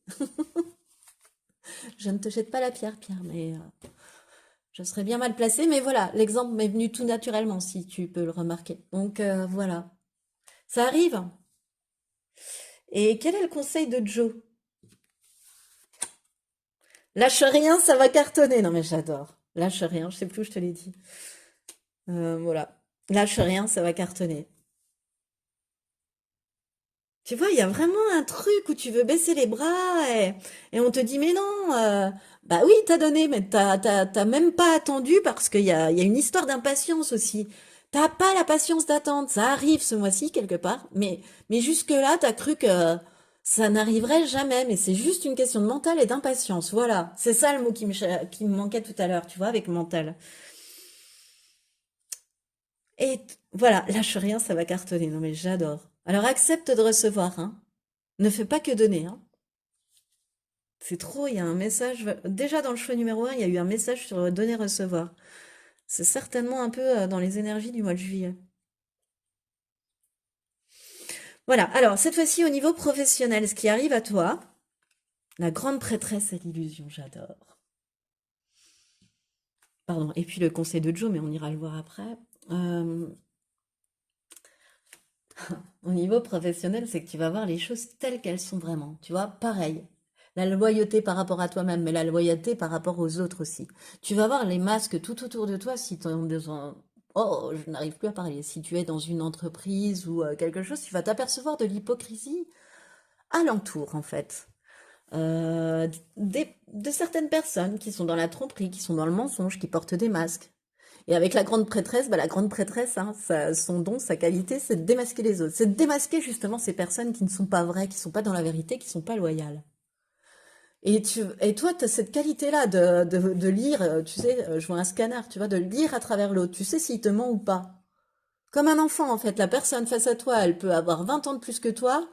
Je ne te jette pas la pierre, Pierre, mais je serais bien mal placée. Mais voilà, l'exemple m'est venu tout naturellement, si tu peux le remarquer. Donc voilà, ça arrive. Et quel est le conseil de Joe? Lâche rien, ça va cartonner. Non mais j'adore. Lâche rien, je sais plus où je te l'ai dit. Voilà. Lâche rien, ça va cartonner. Tu vois, il y a vraiment un truc où tu veux baisser les bras et on te dit mais non, bah oui, t'as donné, mais t'as même pas attendu parce qu'il y a une histoire d'impatience aussi. T'as pas la patience d'attendre, ça arrive ce mois-ci quelque part, mais jusque-là, t'as cru que ça n'arriverait jamais, mais c'est juste une question de mental et d'impatience, voilà. C'est ça le mot qui me manquait tout à l'heure, tu vois, avec mental. Voilà, lâche rien, ça va cartonner, non mais j'adore. Alors accepte de recevoir, hein. Ne fais pas que donner, hein. C'est trop, il y a un message. Déjà dans le choix numéro un, il y a eu un message sur donner-recevoir. C'est certainement un peu dans les énergies du mois de juillet. Voilà, alors cette fois-ci au niveau professionnel, ce qui arrive à toi, la grande prêtresse à l'illusion, j'adore. Pardon, et puis le conseil de Joe, mais on ira le voir après. Euh, Au niveau professionnel, c'est que tu vas voir les choses telles qu'elles sont vraiment. Tu vois, pareil. La loyauté par rapport à toi-même, mais la loyauté par rapport aux autres aussi. Tu vas voir les masques tout autour de toi si tu es dans... Oh, je n'arrive plus à parler. Si tu es dans une entreprise ou quelque chose, tu vas t'apercevoir de l'hypocrisie alentour, en fait. De certaines personnes qui sont dans la tromperie, qui sont dans le mensonge, qui portent des masques. Et avec la grande prêtresse, bah, la grande prêtresse, hein, son don, sa qualité, c'est de démasquer les autres. C'est de démasquer justement ces personnes qui ne sont pas vraies, qui ne sont pas dans la vérité, qui ne sont pas loyales. Et toi, tu as cette qualité-là de lire, tu sais, je vois un scanner, tu vois, de lire à travers l'autre. Tu sais s'il te ment ou pas. Comme un enfant, en fait. La personne face à toi, elle peut avoir 20 ans de plus que toi.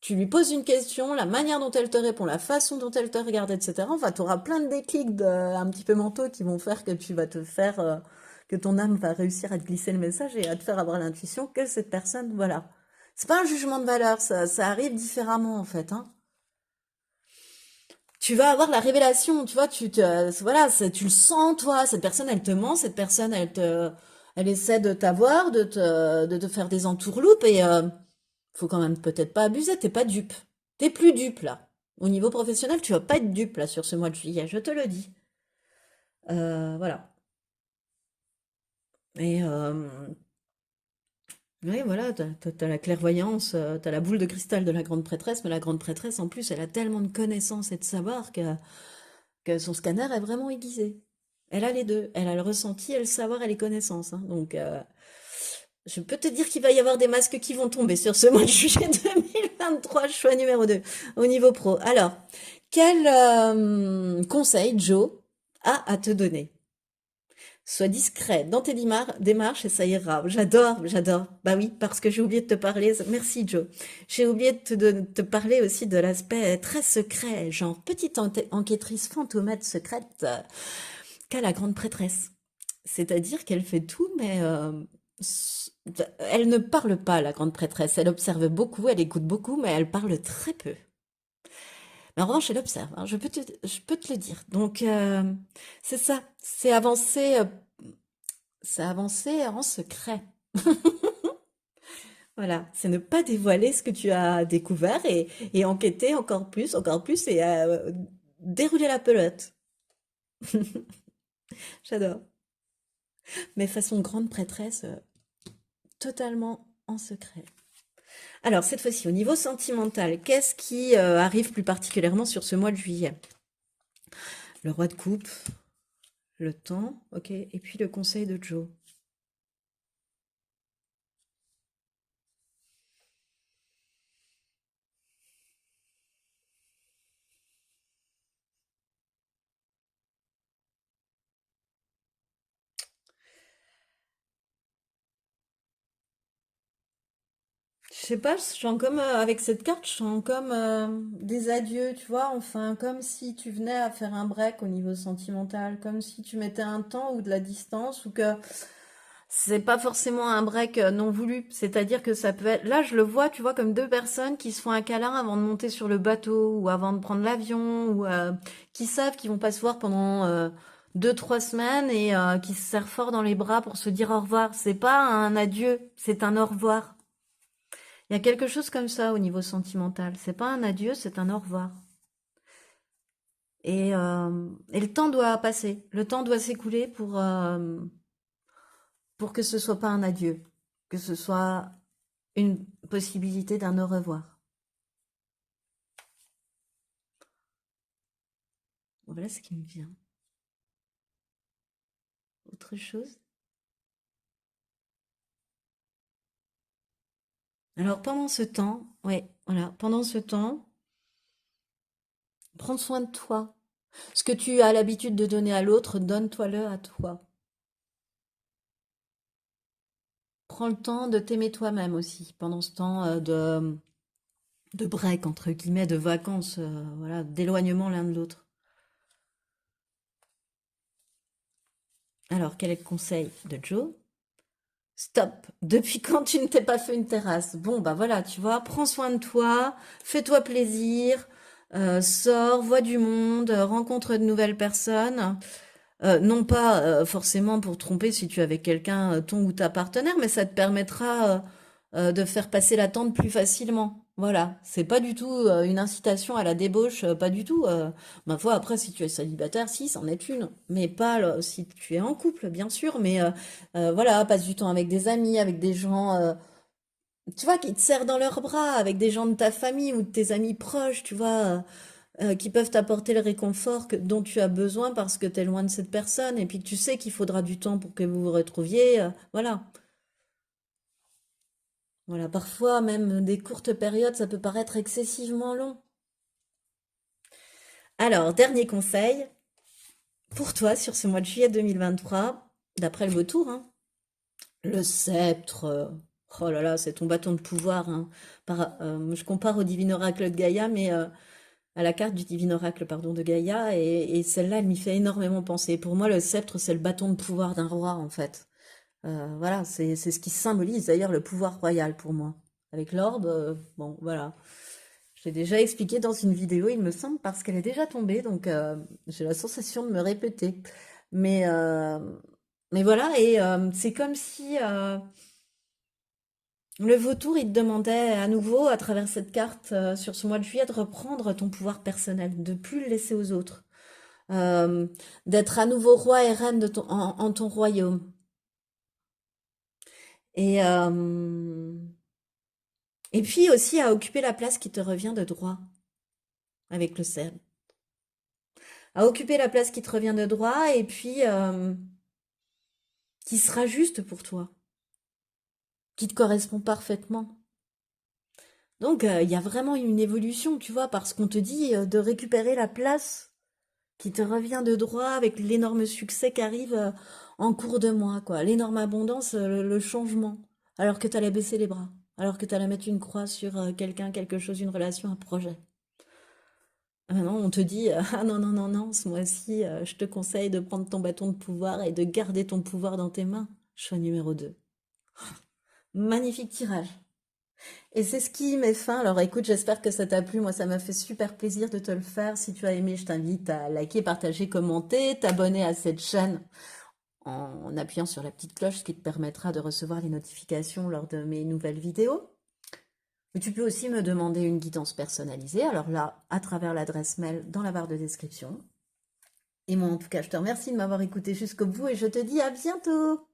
Tu lui poses une question, la manière dont elle te répond, la façon dont elle te regarde, etc. Enfin, tu auras plein de déclics un petit peu mentaux qui vont faire que tu vas te faire, que ton âme va réussir à te glisser le message et à te faire avoir l'intuition que cette personne, voilà. C'est pas un jugement de valeur, ça arrive différemment, en fait, hein. Tu vas avoir la révélation, tu vois, voilà, tu le sens, toi, cette personne, elle te ment, cette personne, elle essaie de t'avoir, de te faire des entourloupes et, faut quand même peut-être pas abuser, t'es pas dupe. T'es plus dupe, là. Au niveau professionnel, tu vas pas être dupe là sur ce mois de juillet, je te le dis. Voilà. Et oui, voilà, t'as la clairvoyance, t'as la boule de cristal de la grande prêtresse, mais la grande prêtresse, en plus, elle a tellement de connaissances et de savoir que son scanner est vraiment aiguisé. Elle a les deux. Elle a le ressenti, et le savoir et les connaissances, hein. Donc, je peux te dire qu'il va y avoir des masques qui vont tomber sur ce mois de juillet 2023, choix numéro 2 au niveau pro. Alors, quel conseil Joe a à te donner? Sois discret dans tes démarches et ça ira. J'adore, j'adore. Bah oui, parce que j'ai oublié de te parler. Merci Joe. J'ai oublié de te parler aussi de l'aspect très secret, genre petite enquêtrice fantomette secrète qu'a la grande prêtresse. C'est-à-dire qu'elle fait tout, mais elle ne parle pas, la grande prêtresse. Elle observe beaucoup, elle écoute beaucoup, mais elle parle très peu. Mais en revanche, elle observe, hein, je peux te le dire. Donc, c'est ça, c'est avancer en secret. Voilà, c'est ne pas dévoiler ce que tu as découvert et enquêter encore plus et dérouler la pelote. J'adore. Mais façon grande prêtresse, totalement en secret. Alors, cette fois-ci, au niveau sentimental, qu'est-ce qui arrive plus particulièrement sur ce mois de juillet? Le roi de coupe, le temps, ok, et puis le conseil de Joe. Je sais pas, je sens comme avec cette carte, je sens comme des adieux, tu vois, enfin, comme si tu venais à faire un break au niveau sentimental, comme si tu mettais un temps ou de la distance, ou que c'est pas forcément un break non voulu, c'est-à-dire que ça peut être, là je le vois, tu vois, comme deux personnes qui se font un câlin avant de monter sur le bateau, ou avant de prendre l'avion, ou qui savent qu'ils vont pas se voir pendant 2, 3 semaines et qui se serrent fort dans les bras pour se dire au revoir. C'est pas un adieu, c'est un au revoir. Il y a quelque chose comme ça au niveau sentimental. C'est pas un adieu, c'est un au revoir. Et le temps doit passer. Le temps doit s'écouler pour que ce soit pas un adieu. Que ce soit une possibilité d'un au revoir. Voilà ce qui me vient. Autre chose? Alors pendant ce temps, ouais, voilà, pendant ce temps, prends soin de toi. Ce que tu as l'habitude de donner à l'autre, donne-toi-le à toi. Prends le temps de t'aimer toi-même aussi pendant ce temps de break, entre guillemets, de vacances, voilà, d'éloignement l'un de l'autre. Alors, quel est le conseil de Joe? Stop. Depuis quand tu ne t'es pas fait une terrasse? Bon, bah voilà, tu vois, prends soin de toi, fais-toi plaisir, sors, vois du monde, rencontre de nouvelles personnes. Non pas forcément pour tromper si tu es avec quelqu'un, ton ou ta partenaire, mais ça te permettra de faire passer l'attente plus facilement. Voilà, c'est pas du tout une incitation à la débauche, pas du tout. Ma foi, après, si tu es célibataire, si, c'en est une, mais pas si tu es en couple, bien sûr. Mais voilà, passe du temps avec des amis, avec des gens, tu vois, qui te serrent dans leurs bras, avec des gens de ta famille ou de tes amis proches, tu vois qui peuvent t'apporter le réconfort dont tu as besoin parce que tu es loin de cette personne et puis que tu sais qu'il faudra du temps pour que vous vous retrouviez. Voilà. Voilà. Parfois, même des courtes périodes, ça peut paraître excessivement long. Alors, dernier conseil pour toi sur ce mois de juillet 2023, d'après le vautour, hein, le sceptre. Oh là là, c'est ton bâton de pouvoir, hein. Je compare au divin oracle de Gaïa, mais à la carte du divin oracle, pardon, de Gaïa, et celle-là, elle m'y fait énormément penser. Pour moi, le sceptre, c'est le bâton de pouvoir d'un roi, en fait. Voilà, c'est ce qui symbolise d'ailleurs le pouvoir royal pour moi. Avec l'orbe, bon, voilà. Je l'ai déjà expliqué dans une vidéo, il me semble, parce qu'elle est déjà tombée, donc j'ai la sensation de me répéter. Mais, euh, mais voilà, et c'est comme si Le vautour, il te demandait à nouveau, à travers cette carte, sur ce mois de juillet, de reprendre ton pouvoir personnel, de plus le laisser aux autres, euh, d'être à nouveau roi et reine en ton royaume. Et, euh, et puis aussi à occuper la place qui te revient de droit avec le cerf. À occuper la place qui te revient de droit et puis qui sera juste pour toi, qui te correspond parfaitement. Donc il y a vraiment une évolution, tu vois, parce qu'on te dit de récupérer la place qui te revient de droit avec l'énorme succès qui arrive en cours de mois, quoi. L'énorme abondance, le changement. Alors que tu allais baisser les bras. Alors que tu allais mettre une croix sur quelqu'un, quelque chose, une relation, un projet. Ah non, on te dit, ah non, non, non, non, ce mois-ci, je te conseille de prendre ton bâton de pouvoir et de garder ton pouvoir dans tes mains. Choix numéro 2. Magnifique tirage. Et c'est ce qui met fin. Alors écoute, j'espère que ça t'a plu. Moi, ça m'a fait super plaisir de te le faire. Si tu as aimé, je t'invite à liker, partager, commenter, t'abonner à cette chaîne en appuyant sur la petite cloche, ce qui te permettra de recevoir les notifications lors de mes nouvelles vidéos. Mais tu peux aussi me demander une guidance personnalisée. Alors là, à travers l'adresse mail dans la barre de description. Et moi, en tout cas, je te remercie de m'avoir écouté jusqu'au bout et je te dis à bientôt.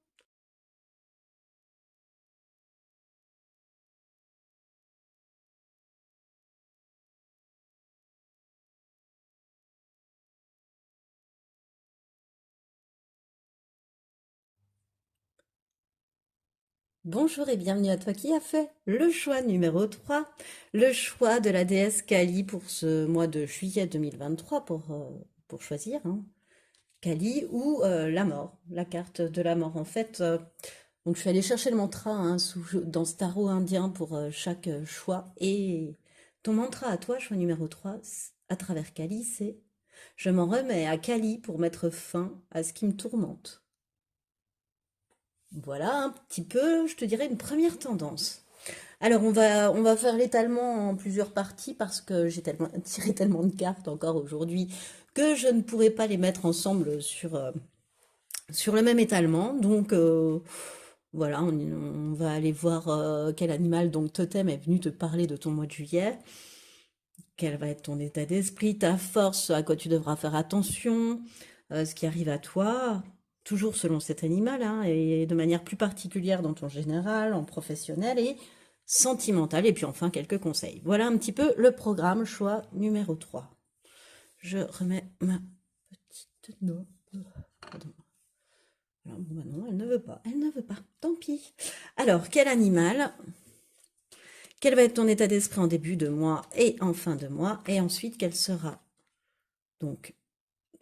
Bonjour et bienvenue à toi qui a fait le choix numéro 3, le choix de la déesse Kali pour ce mois de juillet 2023 pour choisir, hein. Kali ou la mort, la carte de la mort. En fait, donc je suis allée chercher le mantra hein, dans ce tarot indien pour chaque choix. Et ton mantra à toi, choix numéro 3, à travers Kali, c'est je m'en remets à Kali pour mettre fin à ce qui me tourmente. Voilà un petit peu, je te dirais, une première tendance. Alors, on va faire l'étalement en plusieurs parties parce que j'ai tellement tiré tellement de cartes encore aujourd'hui que je ne pourrais pas les mettre ensemble sur le même étalement. Donc, voilà, on va aller voir quel animal, donc totem, est venu te parler de ton mois de juillet. Quel va être ton état d'esprit, ta force, à quoi tu devras faire attention, ce qui arrive à toi, toujours selon cet animal, hein, et de manière plus particulière dans ton général, en professionnel et sentimental, et puis enfin quelques conseils. Voilà un petit peu le programme, choix numéro 3. Je remets ma petite note. Pardon. Alors, bon, bah non, elle ne veut pas, elle ne veut pas, tant pis. Alors, quel animal? Quel va être ton état d'esprit en début de mois et en fin de mois? Et ensuite, quel sera donc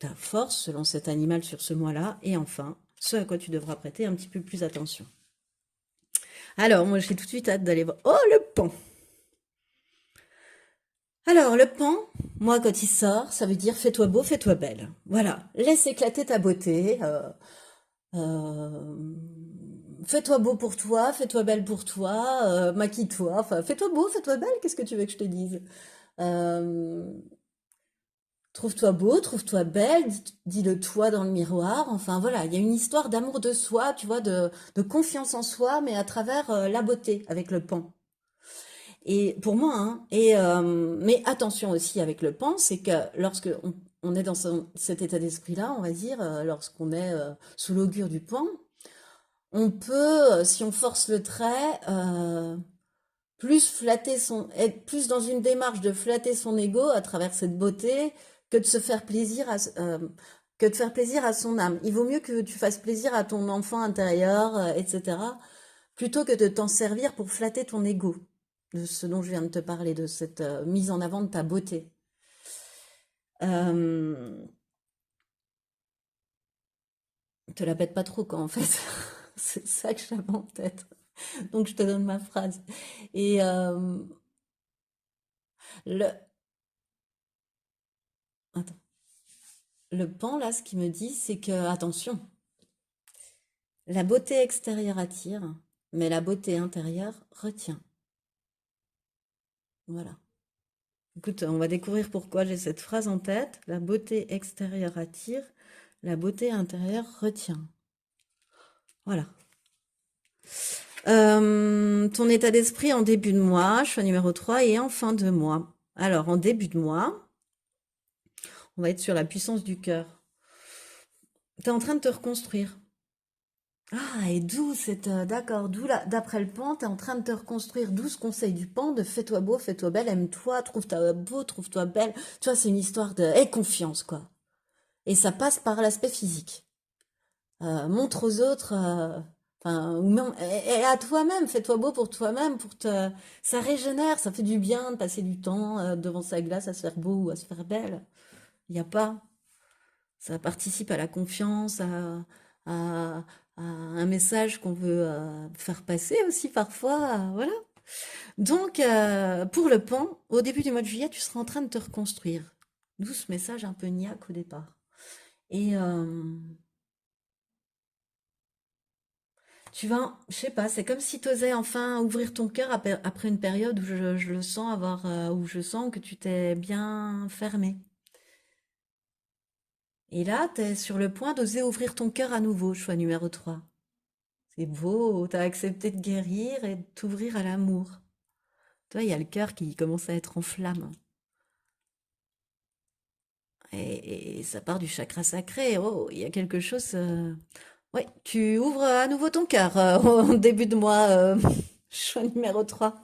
ta force selon cet animal sur ce mois-là, et enfin, ce à quoi tu devras prêter un petit peu plus attention. Alors, moi, j'ai tout de suite hâte d'aller voir. Oh, le pan! Alors, le pan, moi, quand il sort, ça veut dire fais-toi beau, fais-toi belle. Voilà, laisse éclater ta beauté. Euh, fais-toi beau pour toi, fais-toi belle pour toi, maquille-toi. Enfin, fais-toi beau, fais-toi belle. Qu'est-ce que tu veux que je te dise? Euh, Trouve-toi beau, trouve-toi belle, dis-le toi dans le miroir. Enfin voilà, il y a une histoire d'amour de soi, tu vois, de confiance en soi, mais à travers la beauté avec le pan. Et pour moi, hein, mais attention aussi avec le pan, c'est que lorsque on est dans cet état d'esprit-là, on va dire, lorsqu'on est sous l'augure du pan, on peut, si on force le trait, plus flatter être plus dans une démarche de flatter son ego à travers cette beauté que de se faire plaisir que de faire plaisir à son âme. Il vaut mieux que tu fasses plaisir à ton enfant intérieur, etc., plutôt que de t'en servir pour flatter ton ego, de ce dont je viens de te parler, de cette mise en avant de ta beauté. Euh, Te la pète pas trop, quoi, en fait. C'est ça que j'avais en tête. Donc, je te donne ma phrase. Et le... Attends. Le pan, là, ce qu'il me dit, c'est que, attention, la beauté extérieure attire, mais la beauté intérieure retient. Voilà. Écoute, on va découvrir pourquoi j'ai cette phrase en tête. La beauté extérieure attire, la beauté intérieure retient. Voilà. Ton état d'esprit en début de mois, choix numéro 3, et en fin de mois. Alors, en début de mois, on va être sur la puissance du cœur. Tu es en train de te reconstruire. Ah, et d'où cette... d'accord, d'où d'après le pan, tu es en train de te reconstruire. D'où ce conseil du pan de fais-toi beau, fais-toi belle, aime-toi, trouve-toi beau, trouve-toi belle. Tu vois, c'est une histoire de... Aie confiance, quoi. Et ça passe par l'aspect physique. Montre aux autres, enfin, ou même, et à toi-même, fais-toi beau pour toi-même, pour te, ça régénère, ça fait du bien de passer du temps devant sa glace à se faire beau ou à se faire belle. Il n'y a pas, ça participe à la confiance, à, à un message qu'on veut faire passer aussi parfois, voilà. Donc, pour le pan, au début du mois de juillet, tu seras en train de te reconstruire. D'où ce message un peu niaque au départ. Et tu vas, je sais pas, c'est comme si tu osais enfin ouvrir ton cœur après une période où je le sens avoir, où je sens que tu t'es bien fermé. Et là, tu es sur le point d'oser ouvrir ton cœur à nouveau, choix numéro 3. C'est beau, tu as accepté de guérir et de t'ouvrir à l'amour. Toi, il y a le cœur qui commence à être en flamme. Et ça part du chakra sacré. Oh, il y a quelque chose. Ouais, tu ouvres à nouveau ton cœur au début de mois, choix numéro 3.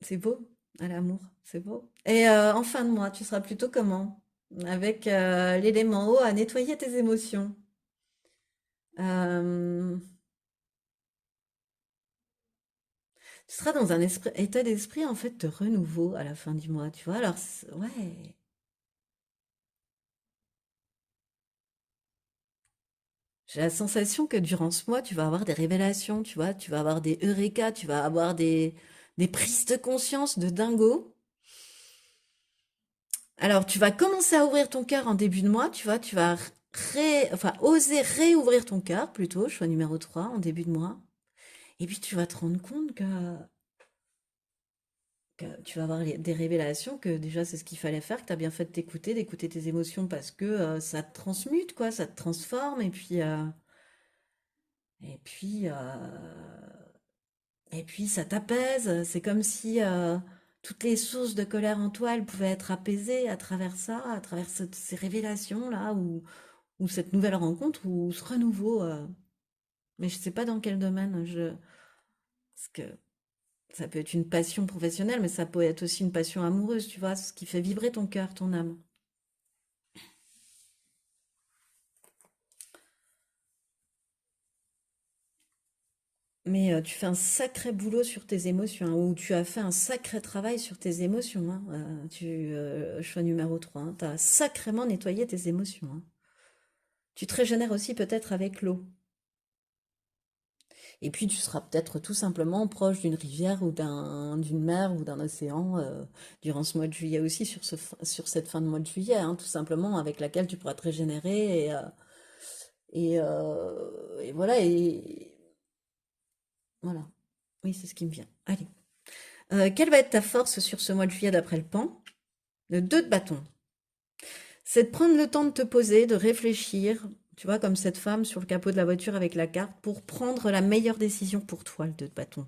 C'est beau, à l'amour, c'est beau. Et en fin de mois, tu seras plutôt comment? Avec l'élément eau à nettoyer tes émotions. Euh, Tu seras dans un état d'esprit en fait de renouveau à la fin du mois, tu vois. Alors, ouais, j'ai la sensation que durant ce mois, tu vas avoir des révélations, tu vois. Tu vas avoir des eureka, tu vas avoir des prises de conscience de dingo. Alors, tu vas commencer à ouvrir ton cœur en début de mois, tu vois. Tu vas enfin, oser réouvrir ton cœur plutôt, choix numéro 3 en début de mois. Et puis tu vas te rendre compte que tu vas avoir des révélations que déjà c'est ce qu'il fallait faire, que tu as bien fait de t'écouter, d'écouter tes émotions parce que ça te transmute, quoi, ça te transforme et puis, et puis ça t'apaise. C'est comme si toutes les sources de colère en toi, elles pouvaient être apaisées à travers ça, à travers ces révélations-là ou cette nouvelle rencontre ou ce renouveau. Mais je sais pas dans quel domaine. Parce que ça peut être une passion professionnelle, mais ça peut être aussi une passion amoureuse, tu vois, ce qui fait vibrer ton cœur, ton âme. Mais tu fais un sacré boulot sur tes émotions, hein, ou tu as fait un sacré travail sur tes émotions, hein. Choix numéro 3, tu as sacrément nettoyé tes émotions, hein. Tu te régénères aussi peut-être avec l'eau. Et puis tu seras peut-être tout simplement proche d'une rivière ou d'une mer ou d'un océan durant ce mois de juillet aussi, sur cette fin de mois de juillet, hein, tout simplement, avec laquelle tu pourras te régénérer et voilà, et voilà. Oui, c'est ce qui me vient. Allez. Quelle va être ta force sur ce mois de juillet d'après le pan? Le 2 de bâton. C'est de prendre le temps de te poser, de réfléchir, tu vois, comme cette femme sur le capot de la voiture avec la carte, pour prendre la meilleure décision pour toi, le 2 de bâton.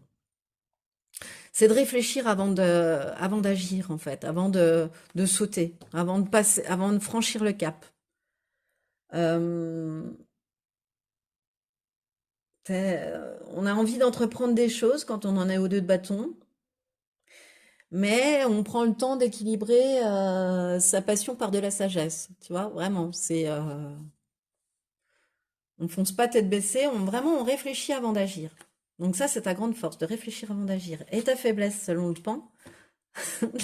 C'est de réfléchir avant d'agir, en fait, de sauter, avant de passer, avant de franchir le cap. Euh, on a envie d'entreprendre des choses quand on en est au 2 de bâton, mais on prend le temps d'équilibrer sa passion par de la sagesse. Tu vois, vraiment, on fonce pas tête baissée, on réfléchit avant d'agir. Donc ça, c'est ta grande force, de réfléchir avant d'agir. Et ta faiblesse, selon le pan,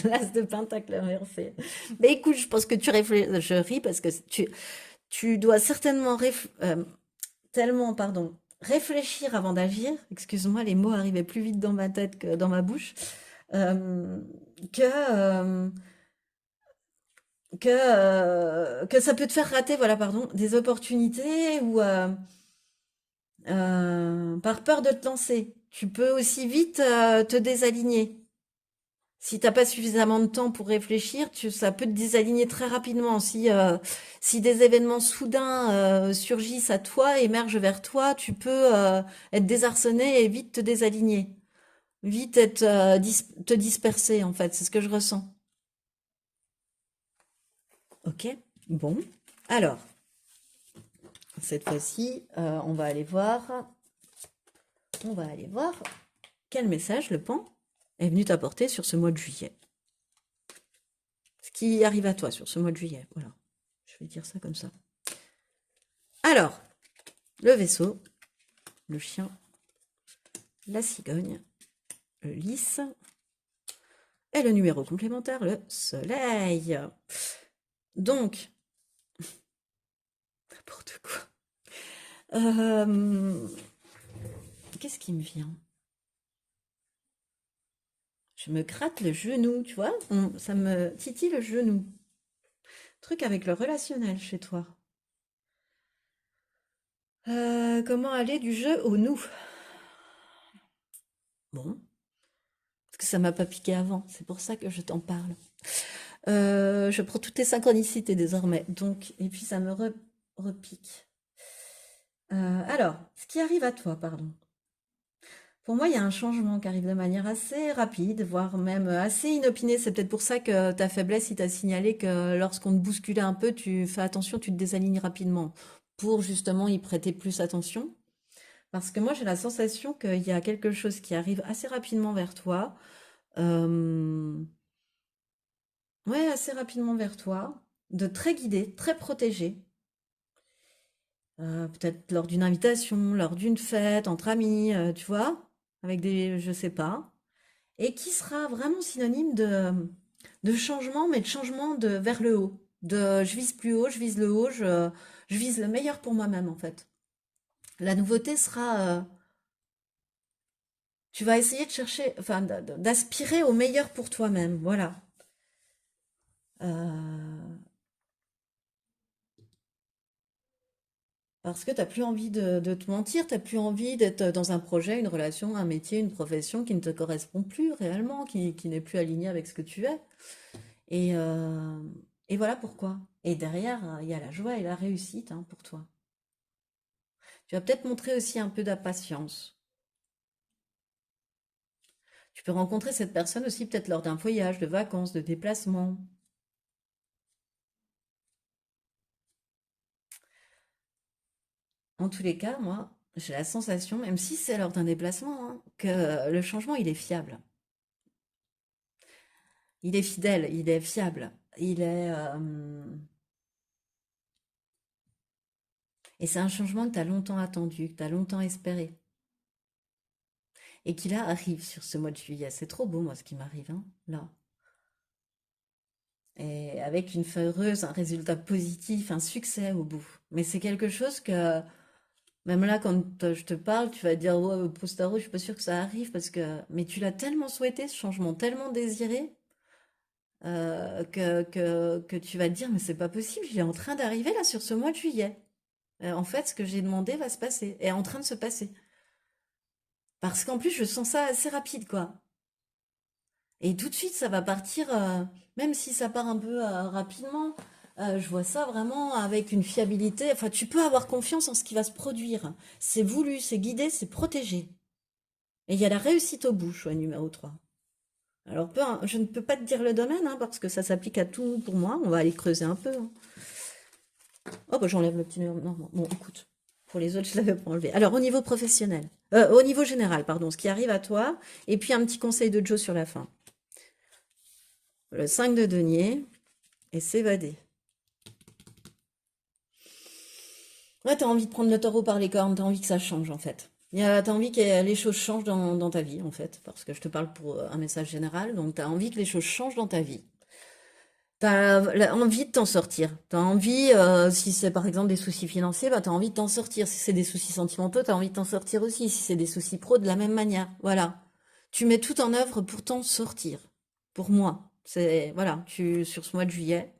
l'as de pentacle inversé. Mais écoute, je pense que tu réfléchis, je ris parce que tu dois certainement tellement, pardon, réfléchir avant d'agir. Excuse-moi, les mots arrivaient plus vite dans ma tête que dans ma bouche. euh, que, euh, que ça peut te faire rater, voilà, pardon, des opportunités ou par peur de te lancer. Tu peux aussi vite te désaligner. Si t'as pas suffisamment de temps pour réfléchir, ça peut te désaligner très rapidement. Si des événements soudains surgissent à toi, émergent vers toi, tu peux être désarçonné et vite te désaligner. Vite te disperser, en fait. C'est ce que je ressens. Ok? Bon. Alors, cette fois-ci, on va aller voir quel message le pan est venu t'apporter sur ce mois de juillet. Ce qui arrive à toi sur ce mois de juillet. Voilà. Je vais dire ça comme ça. Alors, le vaisseau, le chien, la cigogne, le lys, et le numéro complémentaire, le soleil. Donc, n'importe quoi. Qu'est-ce qui me vient? Je me gratte le genou, tu vois? Ça me titille le genou. Truc avec le relationnel chez toi. Comment aller du jeu au nous? Bon, parce que ça m'a pas piqué avant, c'est pour ça que je t'en parle. Je prends toutes tes synchronicités désormais, donc, et puis ça me repique. Alors, ce qui arrive à toi, pardon. Pour moi, il y a un changement qui arrive de manière assez rapide, voire même assez inopinée. C'est peut-être pour ça que ta faiblesse, il t'a signalé que lorsqu'on te bousculait un peu, tu fais attention, tu te désalignes rapidement pour justement y prêter plus attention. Parce que moi, j'ai la sensation qu'il y a quelque chose qui arrive assez rapidement vers toi. Euh, Ouais, assez rapidement vers toi, de très guidé, très protégé. Peut-être lors d'une invitation, lors d'une fête, entre amis, tu vois, avec des, je sais pas. Et qui sera vraiment synonyme de changement, mais de changement vers le haut. Je vise plus haut, je vise le haut, je vise le meilleur pour moi-même, en fait. La nouveauté sera, tu vas essayer de chercher, enfin, d'aspirer au meilleur pour toi-même, voilà. Euh, Parce que t'as plus envie de te mentir, t'as plus envie d'être dans un projet, une relation, un métier, une profession qui ne te correspond plus réellement, qui n'est plus aligné avec ce que tu es. Et, euh, et voilà pourquoi. Et derrière, il y a la joie et la réussite hein, pour toi. Tu vas peut-être montrer aussi un peu d'impatience. Tu peux rencontrer cette personne aussi peut-être lors d'un voyage, de vacances, de déplacement. En tous les cas, moi, j'ai la sensation, même si c'est lors d'un déplacement, hein, que le changement, il est fiable. Il est fidèle, il est fiable. Il est, Et c'est un changement que tu as longtemps attendu, que tu as longtemps espéré. Et qui là arrive sur ce mois de juillet. C'est trop beau, moi, ce qui m'arrive, hein, là. Et avec une fin heureuse, un résultat positif, un succès au bout. Mais c'est quelque chose que, même là, quand je te parle, tu vas te dire, ouais, Postaro, je suis pas sûre que ça arrive parce que, mais tu l'as tellement souhaité, ce changement, tellement désiré, que tu vas te dire, mais c'est pas possible, il est en train d'arriver là sur ce mois de juillet. En fait, ce que j'ai demandé va se passer, est en train de se passer. Parce qu'en plus, je sens ça assez rapide, quoi. Et tout de suite, ça va partir, même si ça part un peu rapidement, je vois ça vraiment avec une fiabilité. Enfin, tu peux avoir confiance en ce qui va se produire. C'est voulu, c'est guidé, c'est protégé. Et il y a la réussite au bout, choix numéro 3. Alors, je ne peux pas te dire le domaine, hein, parce que ça s'applique à tout pour moi. On va aller creuser un peu. Hein. Oh, bah, j'enlève le petit numéro. Non, non, bon, écoute. Pour les autres, je l'avais pas enlevé. Alors, au niveau professionnel, au niveau général, pardon, ce qui arrive à toi, et puis un petit conseil de Joe sur la fin. Le 5 de denier et s'évader. Ouais, t'as envie de prendre le taureau par les cornes, t'as envie que ça change en fait. T'as envie que les choses changent dans ta vie en fait, parce que je te parle pour un message général, donc t'as envie que les choses changent dans ta vie. Envie de t'en sortir. T'as envie, si c'est par exemple des soucis financiers, bah t'as envie de t'en sortir. Si c'est des soucis sentimentaux, t'as envie de t'en sortir aussi. Si c'est des soucis pro, de la même manière. Voilà. Tu mets tout en œuvre pour t'en sortir. Pour moi. Voilà, sur ce mois de juillet.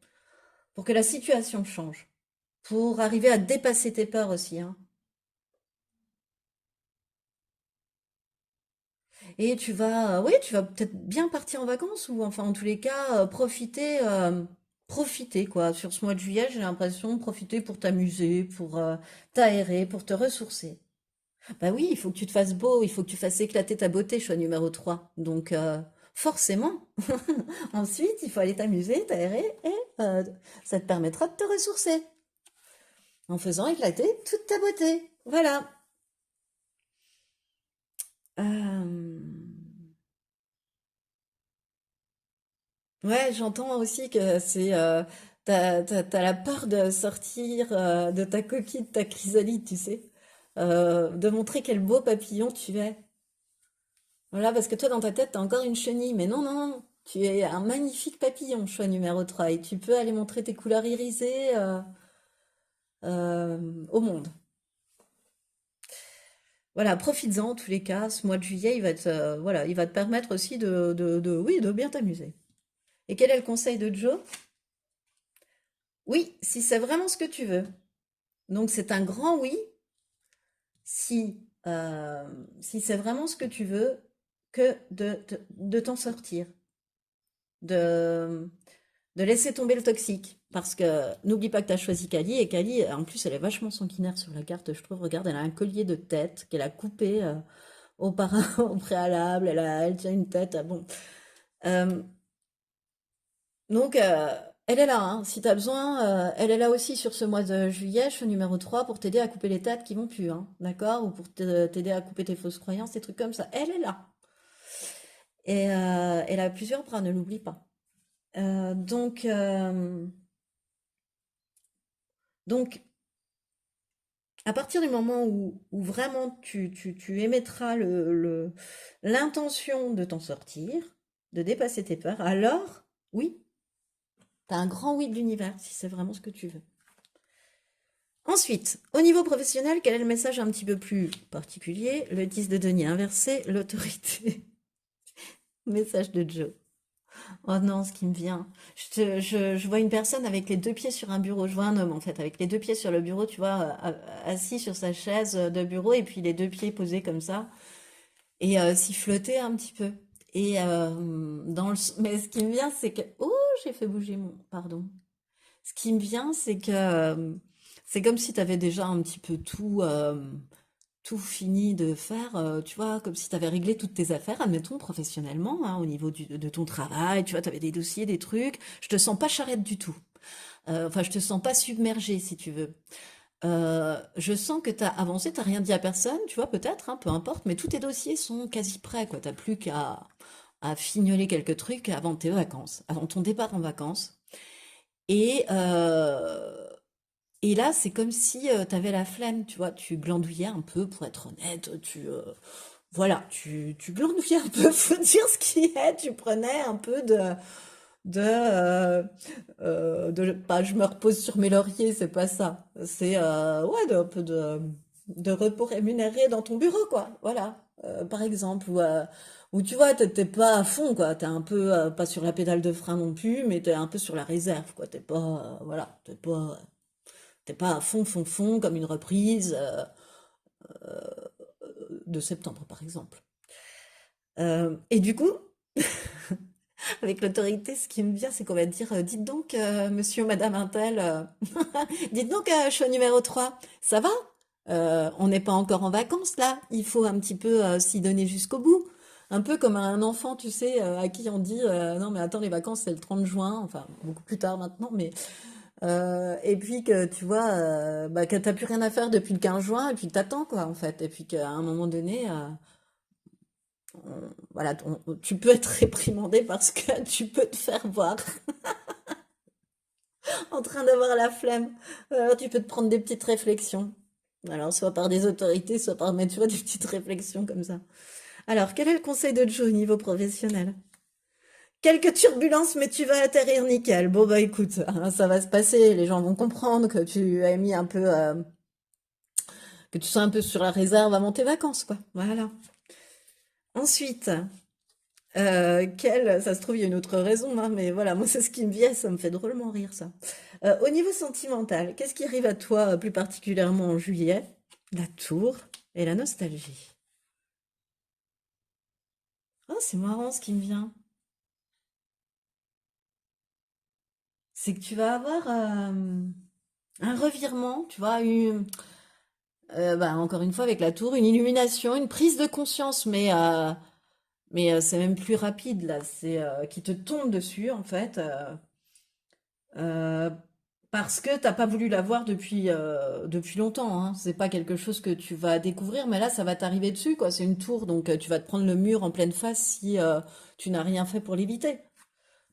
Pour que la situation change. Pour arriver à dépasser tes peurs aussi, hein. Et oui, tu vas peut-être bien partir en vacances ou enfin en tous les cas profiter quoi. Sur ce mois de juillet, j'ai l'impression profiter pour t'amuser, pour t'aérer, pour te ressourcer. Bah oui, il faut que tu te fasses beau, il faut que tu fasses éclater ta beauté, choix numéro 3. Donc forcément, ensuite, il faut aller t'amuser, t'aérer et ça te permettra de te ressourcer en faisant éclater toute ta beauté. Voilà. Euh, Ouais, j'entends aussi que t'as la peur de sortir de ta coquille, de ta chrysalide, tu sais, de montrer quel beau papillon tu es. Voilà, parce que toi, dans ta tête, t'as encore une chenille, mais non, non, non, tu es un magnifique papillon, choix numéro 3 et tu peux aller montrer tes couleurs irisées au monde. Voilà, profites-en, en tous les cas, ce mois de juillet, voilà, il va te permettre aussi oui, de bien t'amuser. Et quel est le conseil de Joe? Oui, si c'est vraiment ce que tu veux. Donc c'est un grand oui si, si c'est vraiment ce que tu veux que de t'en sortir, de, de laisser tomber le toxique. Parce que n'oublie pas que tu as choisi Kali et Kali, en plus, elle est vachement sanguinaire sur la carte, je trouve. Regarde, elle a un collier de tête qu'elle a coupé au préalable. Elle tient une tête. Bon. Euh, Donc, elle est là, hein. Si tu as besoin, elle est là aussi sur ce mois de juillet, je suis numéro 3 pour t'aider à couper les têtes qui vont plus, hein, d'accord? Ou pour t'aider à couper tes fausses croyances, des trucs comme ça. Elle est là. Et elle a plusieurs bras, ne l'oublie pas. Euh, donc, euh, donc, à partir du moment où vraiment tu émettras l'intention de t'en sortir, de dépasser tes peurs, alors, oui, t'as un grand oui de l'univers, si c'est vraiment ce que tu veux. Ensuite, au niveau professionnel, quel est le message un petit peu plus particulier? Le 10 de denier inversé, l'autorité. Message de Joe. Oh non, ce qui me vient. Je vois une personne avec les deux pieds sur un bureau. Je vois un homme, en fait, avec les deux pieds sur le bureau, tu vois, assis sur sa chaise de bureau et puis les deux pieds posés comme ça et siffloter un petit peu. Et mais ce qui me vient, c'est que... Oh, j'ai fait bouger mon... Pardon. Ce qui me vient, c'est que c'est comme si tu avais déjà un petit peu tout fini de faire, tu vois, comme si tu avais réglé toutes tes affaires, admettons, professionnellement, hein, au niveau de ton travail, tu vois, tu avais des dossiers, des trucs. Je te sens pas charrette du tout. Enfin, je te sens pas submergée, si tu veux. Je sens que tu as avancé, tu rien dit à personne, tu vois, peut-être, hein, peu importe, mais tous tes dossiers sont quasi prêts, quoi. T'as plus à fignoler quelques trucs avant tes vacances, avant ton départ en vacances. Et, euh, et là, c'est comme si tu avais la flemme, tu vois, tu glandouillais un peu, pour être honnête, voilà, tu glandouillais un peu, faut dire ce qui est, tu prenais un peu pas je me repose sur mes lauriers, c'est pas ça, c'est, ouais, un peu de repos rémunéré dans ton bureau, quoi, voilà, par exemple, ou tu vois, t'es pas à fond, quoi, t'es un peu, pas sur la pédale de frein non plus, mais t'es un peu sur la réserve, quoi, t'es pas, voilà, t'es pas à fond, fond, fond, comme une reprise de septembre, par exemple. Et du coup, avec l'autorité, ce qui me vient, c'est qu'on va te dire, dites donc, monsieur ou madame Intel, dites donc, choix numéro 3, ça va? On n'est pas encore en vacances, là. Il faut un petit peu s'y donner jusqu'au bout. Un peu comme un enfant, tu sais, à qui on dit, non, mais attends, les vacances, c'est le 30 juin, enfin, beaucoup plus tard maintenant, mais et puis que tu vois, bah, que t'as plus rien à faire depuis le 15 juin, et puis t'attends quoi en fait, et puis qu'à un moment donné, voilà, tu peux être réprimandé parce que tu peux te faire voir en train d'avoir la flemme. Alors tu peux te prendre des petites réflexions. Alors soit par des autorités, soit par mais tu vois des petites réflexions comme ça. Alors quel est le conseil de Joe au niveau professionnel? Quelques turbulences, mais tu vas atterrir nickel. Bon bah écoute, hein, ça va se passer, les gens vont comprendre que tu as mis un peu que tu sois un peu sur la réserve avant tes vacances, quoi. Voilà. Ensuite, ça se trouve, il y a une autre raison, hein, mais voilà, moi, c'est ce qui me vient, ça me fait drôlement rire, ça. Au niveau sentimental, qu'est-ce qui arrive à toi plus particulièrement en juillet? La tour et la nostalgie. Ah, c'est marrant ce qui me vient. C'est que tu vas avoir un revirement, tu vois, bah, encore une fois avec la tour, une illumination, une prise de conscience, mais c'est même plus rapide là, c'est qui te tombe dessus en fait, euh, parce que t'as pas voulu la voir depuis longtemps, hein. C'est pas quelque chose que tu vas découvrir, mais là ça va t'arriver dessus, quoi. C'est une tour, donc tu vas te prendre le mur en pleine face si tu n'as rien fait pour l'éviter.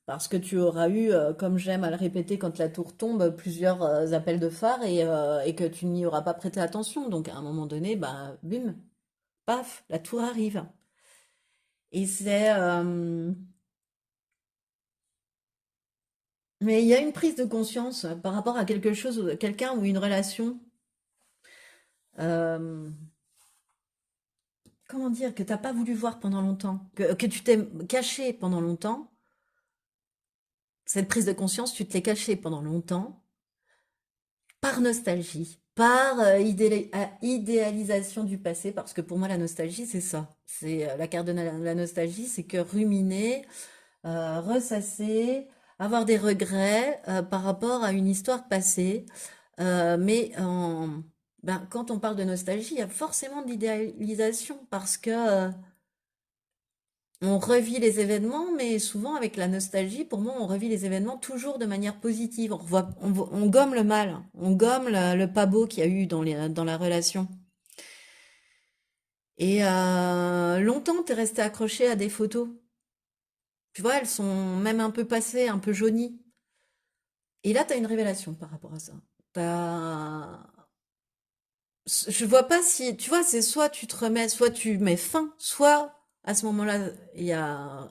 Parce que tu auras eu, comme j'aime à le répéter quand la tour tombe, plusieurs appels de phare et que tu n'y auras pas prêté attention. Donc à un moment donné, bah, bim, paf, la tour arrive. Et mais il y a une prise de conscience par rapport à quelque chose, quelqu'un ou une relation. euh, Comment dire, que t'as pas voulu voir pendant longtemps, que tu t'es caché pendant longtemps. Cette prise de conscience, tu te l'es cachée pendant longtemps par nostalgie, par idéalisation du passé, parce que pour moi, la nostalgie, c'est ça. C'est la carte de la nostalgie, c'est que ruminer, ressasser, avoir des regrets par rapport à une histoire passée. Ben, quand on parle de nostalgie, il y a forcément de l'idéalisation, parce que on revit les événements, mais souvent avec la nostalgie, pour moi, on revit les événements toujours de manière positive. On gomme le mal, on gomme le pas beau qu'il y a eu dans la relation. Et longtemps, t'es resté accroché à des photos. Tu vois, elles sont même un peu passées, un peu jaunies. Et là, t'as une révélation par rapport à ça. T'as... Je vois pas si, tu vois, c'est soit tu te remets, soit tu mets fin, soit à ce moment-là, il y a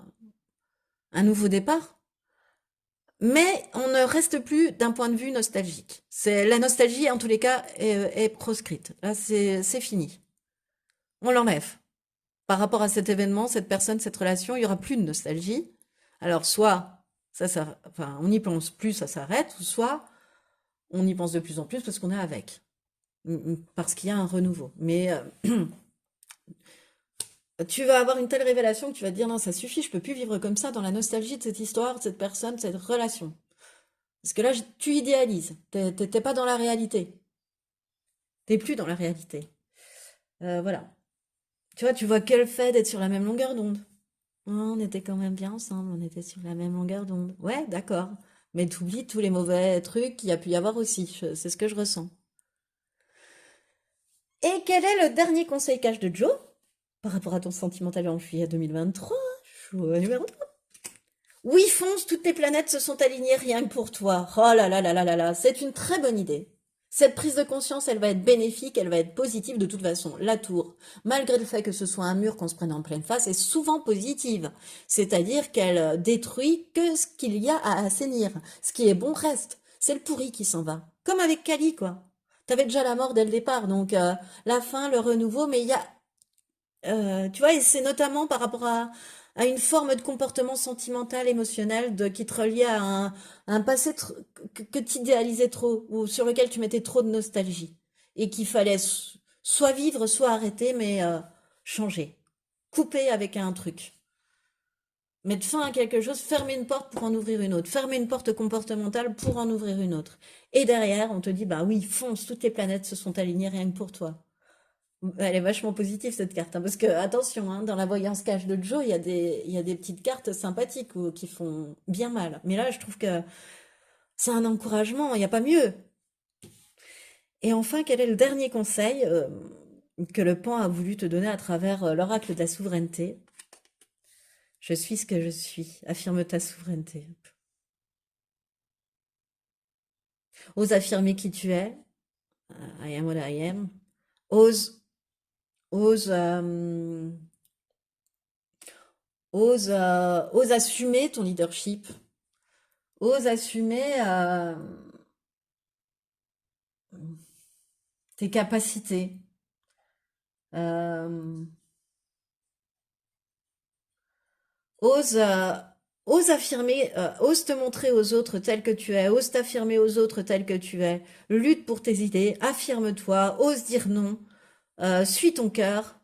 un nouveau départ. Mais on ne reste plus d'un point de vue nostalgique. C'est la nostalgie, en tous les cas, est proscrite. Là, c'est fini. On l'enlève. Par rapport à cet événement, cette personne, cette relation, il y aura plus de nostalgie. Alors, soit enfin, on n'y pense plus, ça s'arrête, ou soit on y pense de plus en plus parce qu'on est avec, parce qu'il y a un renouveau. Mais tu vas avoir une telle révélation que tu vas te dire non, ça suffit, je peux plus vivre comme ça dans la nostalgie de cette histoire, de cette personne, de cette relation. Parce que là, tu idéalises. T'es pas dans la réalité. T'es plus dans la réalité. Voilà. Tu vois, tu vois que le fait d'être sur la même longueur d'onde. Oh, on était quand même bien ensemble, on était sur la même longueur d'onde. Ouais, d'accord. Mais t'oublies tous les mauvais trucs qu'il y a pu y avoir aussi. C'est ce que je ressens. Et quel est le dernier conseil cash de Joe par rapport à ton sentimental en juillet 2023? Choix numéro 3. Oui, fonce, toutes tes planètes se sont alignées rien que pour toi. Oh là là là là là là, c'est une très bonne idée. Cette prise de conscience, elle va être bénéfique, elle va être positive de toute façon. La tour, malgré le fait que ce soit un mur qu'on se prenne en pleine face, est souvent positive. C'est-à-dire qu'elle détruit que ce qu'il y a à assainir. Ce qui est bon reste. C'est le pourri qui s'en va. Comme avec Kali, quoi. T'avais déjà la mort dès le départ, donc la fin, le renouveau, mais il y a tu vois, et c'est notamment par rapport à une forme de comportement sentimental, émotionnel, qui te reliait à un passé que tu idéalisais trop, ou sur lequel tu mettais trop de nostalgie, et qu'il fallait soit vivre, soit arrêter, mais changer, couper avec un truc, mettre fin à quelque chose, fermer une porte pour en ouvrir une autre, fermer une porte comportementale pour en ouvrir une autre. Et derrière, on te dit, bah oui, fonce, toutes les planètes se sont alignées rien que pour toi. Elle est vachement positive cette carte, hein, parce que attention, hein, dans la voyance cache de Joe, il y a des petites cartes sympathiques ou, qui font bien mal. Mais là, je trouve que c'est un encouragement, il n'y a pas mieux. Et enfin, quel est le dernier conseil que le pan a voulu te donner à travers l'oracle de la souveraineté? Je suis ce que je suis. Affirme ta souveraineté. Ose affirmer qui tu es. I am what I am. Ose, ose, ose assumer ton leadership. Ose assumer tes capacités. Euh, ose, ose affirmer, ose te montrer aux autres tel que tu es, ose t'affirmer aux autres tel que tu es. Lutte pour tes idées, affirme-toi, ose dire non, suis ton cœur,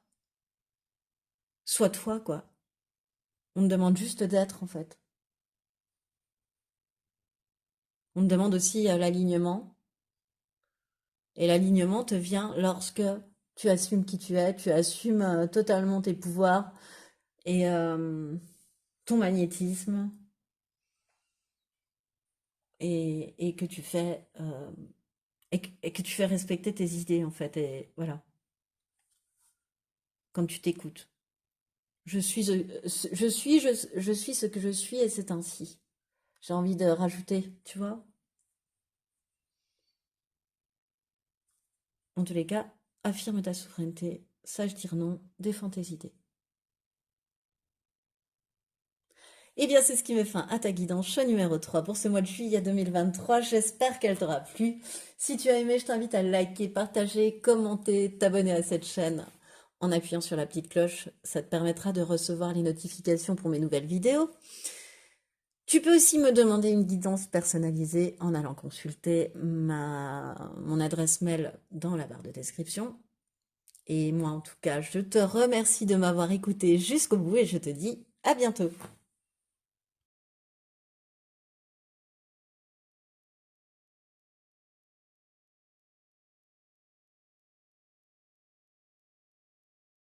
sois toi, quoi. On te demande juste d'être, en fait. On te demande aussi l'alignement. Et l'alignement te vient lorsque tu assumes qui tu es, tu assumes totalement tes pouvoirs et ton magnétisme et que tu fais et que tu fais respecter tes idées en fait. Et voilà, quand tu t'écoutes. Je suis ce que je suis et c'est ainsi. J'ai envie de rajouter, tu vois. En tous les cas, affirme ta souveraineté, sache dire non, défends tes idées. Eh bien, c'est ce qui met fin à ta guidance choix numéro 3 pour ce mois de juillet 2023. J'espère qu'elle t'aura plu. Si tu as aimé, je t'invite à liker, partager, commenter, t'abonner à cette chaîne en appuyant sur la petite cloche. Ça te permettra de recevoir les notifications pour mes nouvelles vidéos. Tu peux aussi me demander une guidance personnalisée en allant consulter mon adresse mail dans la barre de description. Et moi, en tout cas, je te remercie de m'avoir écouté jusqu'au bout et je te dis à bientôt.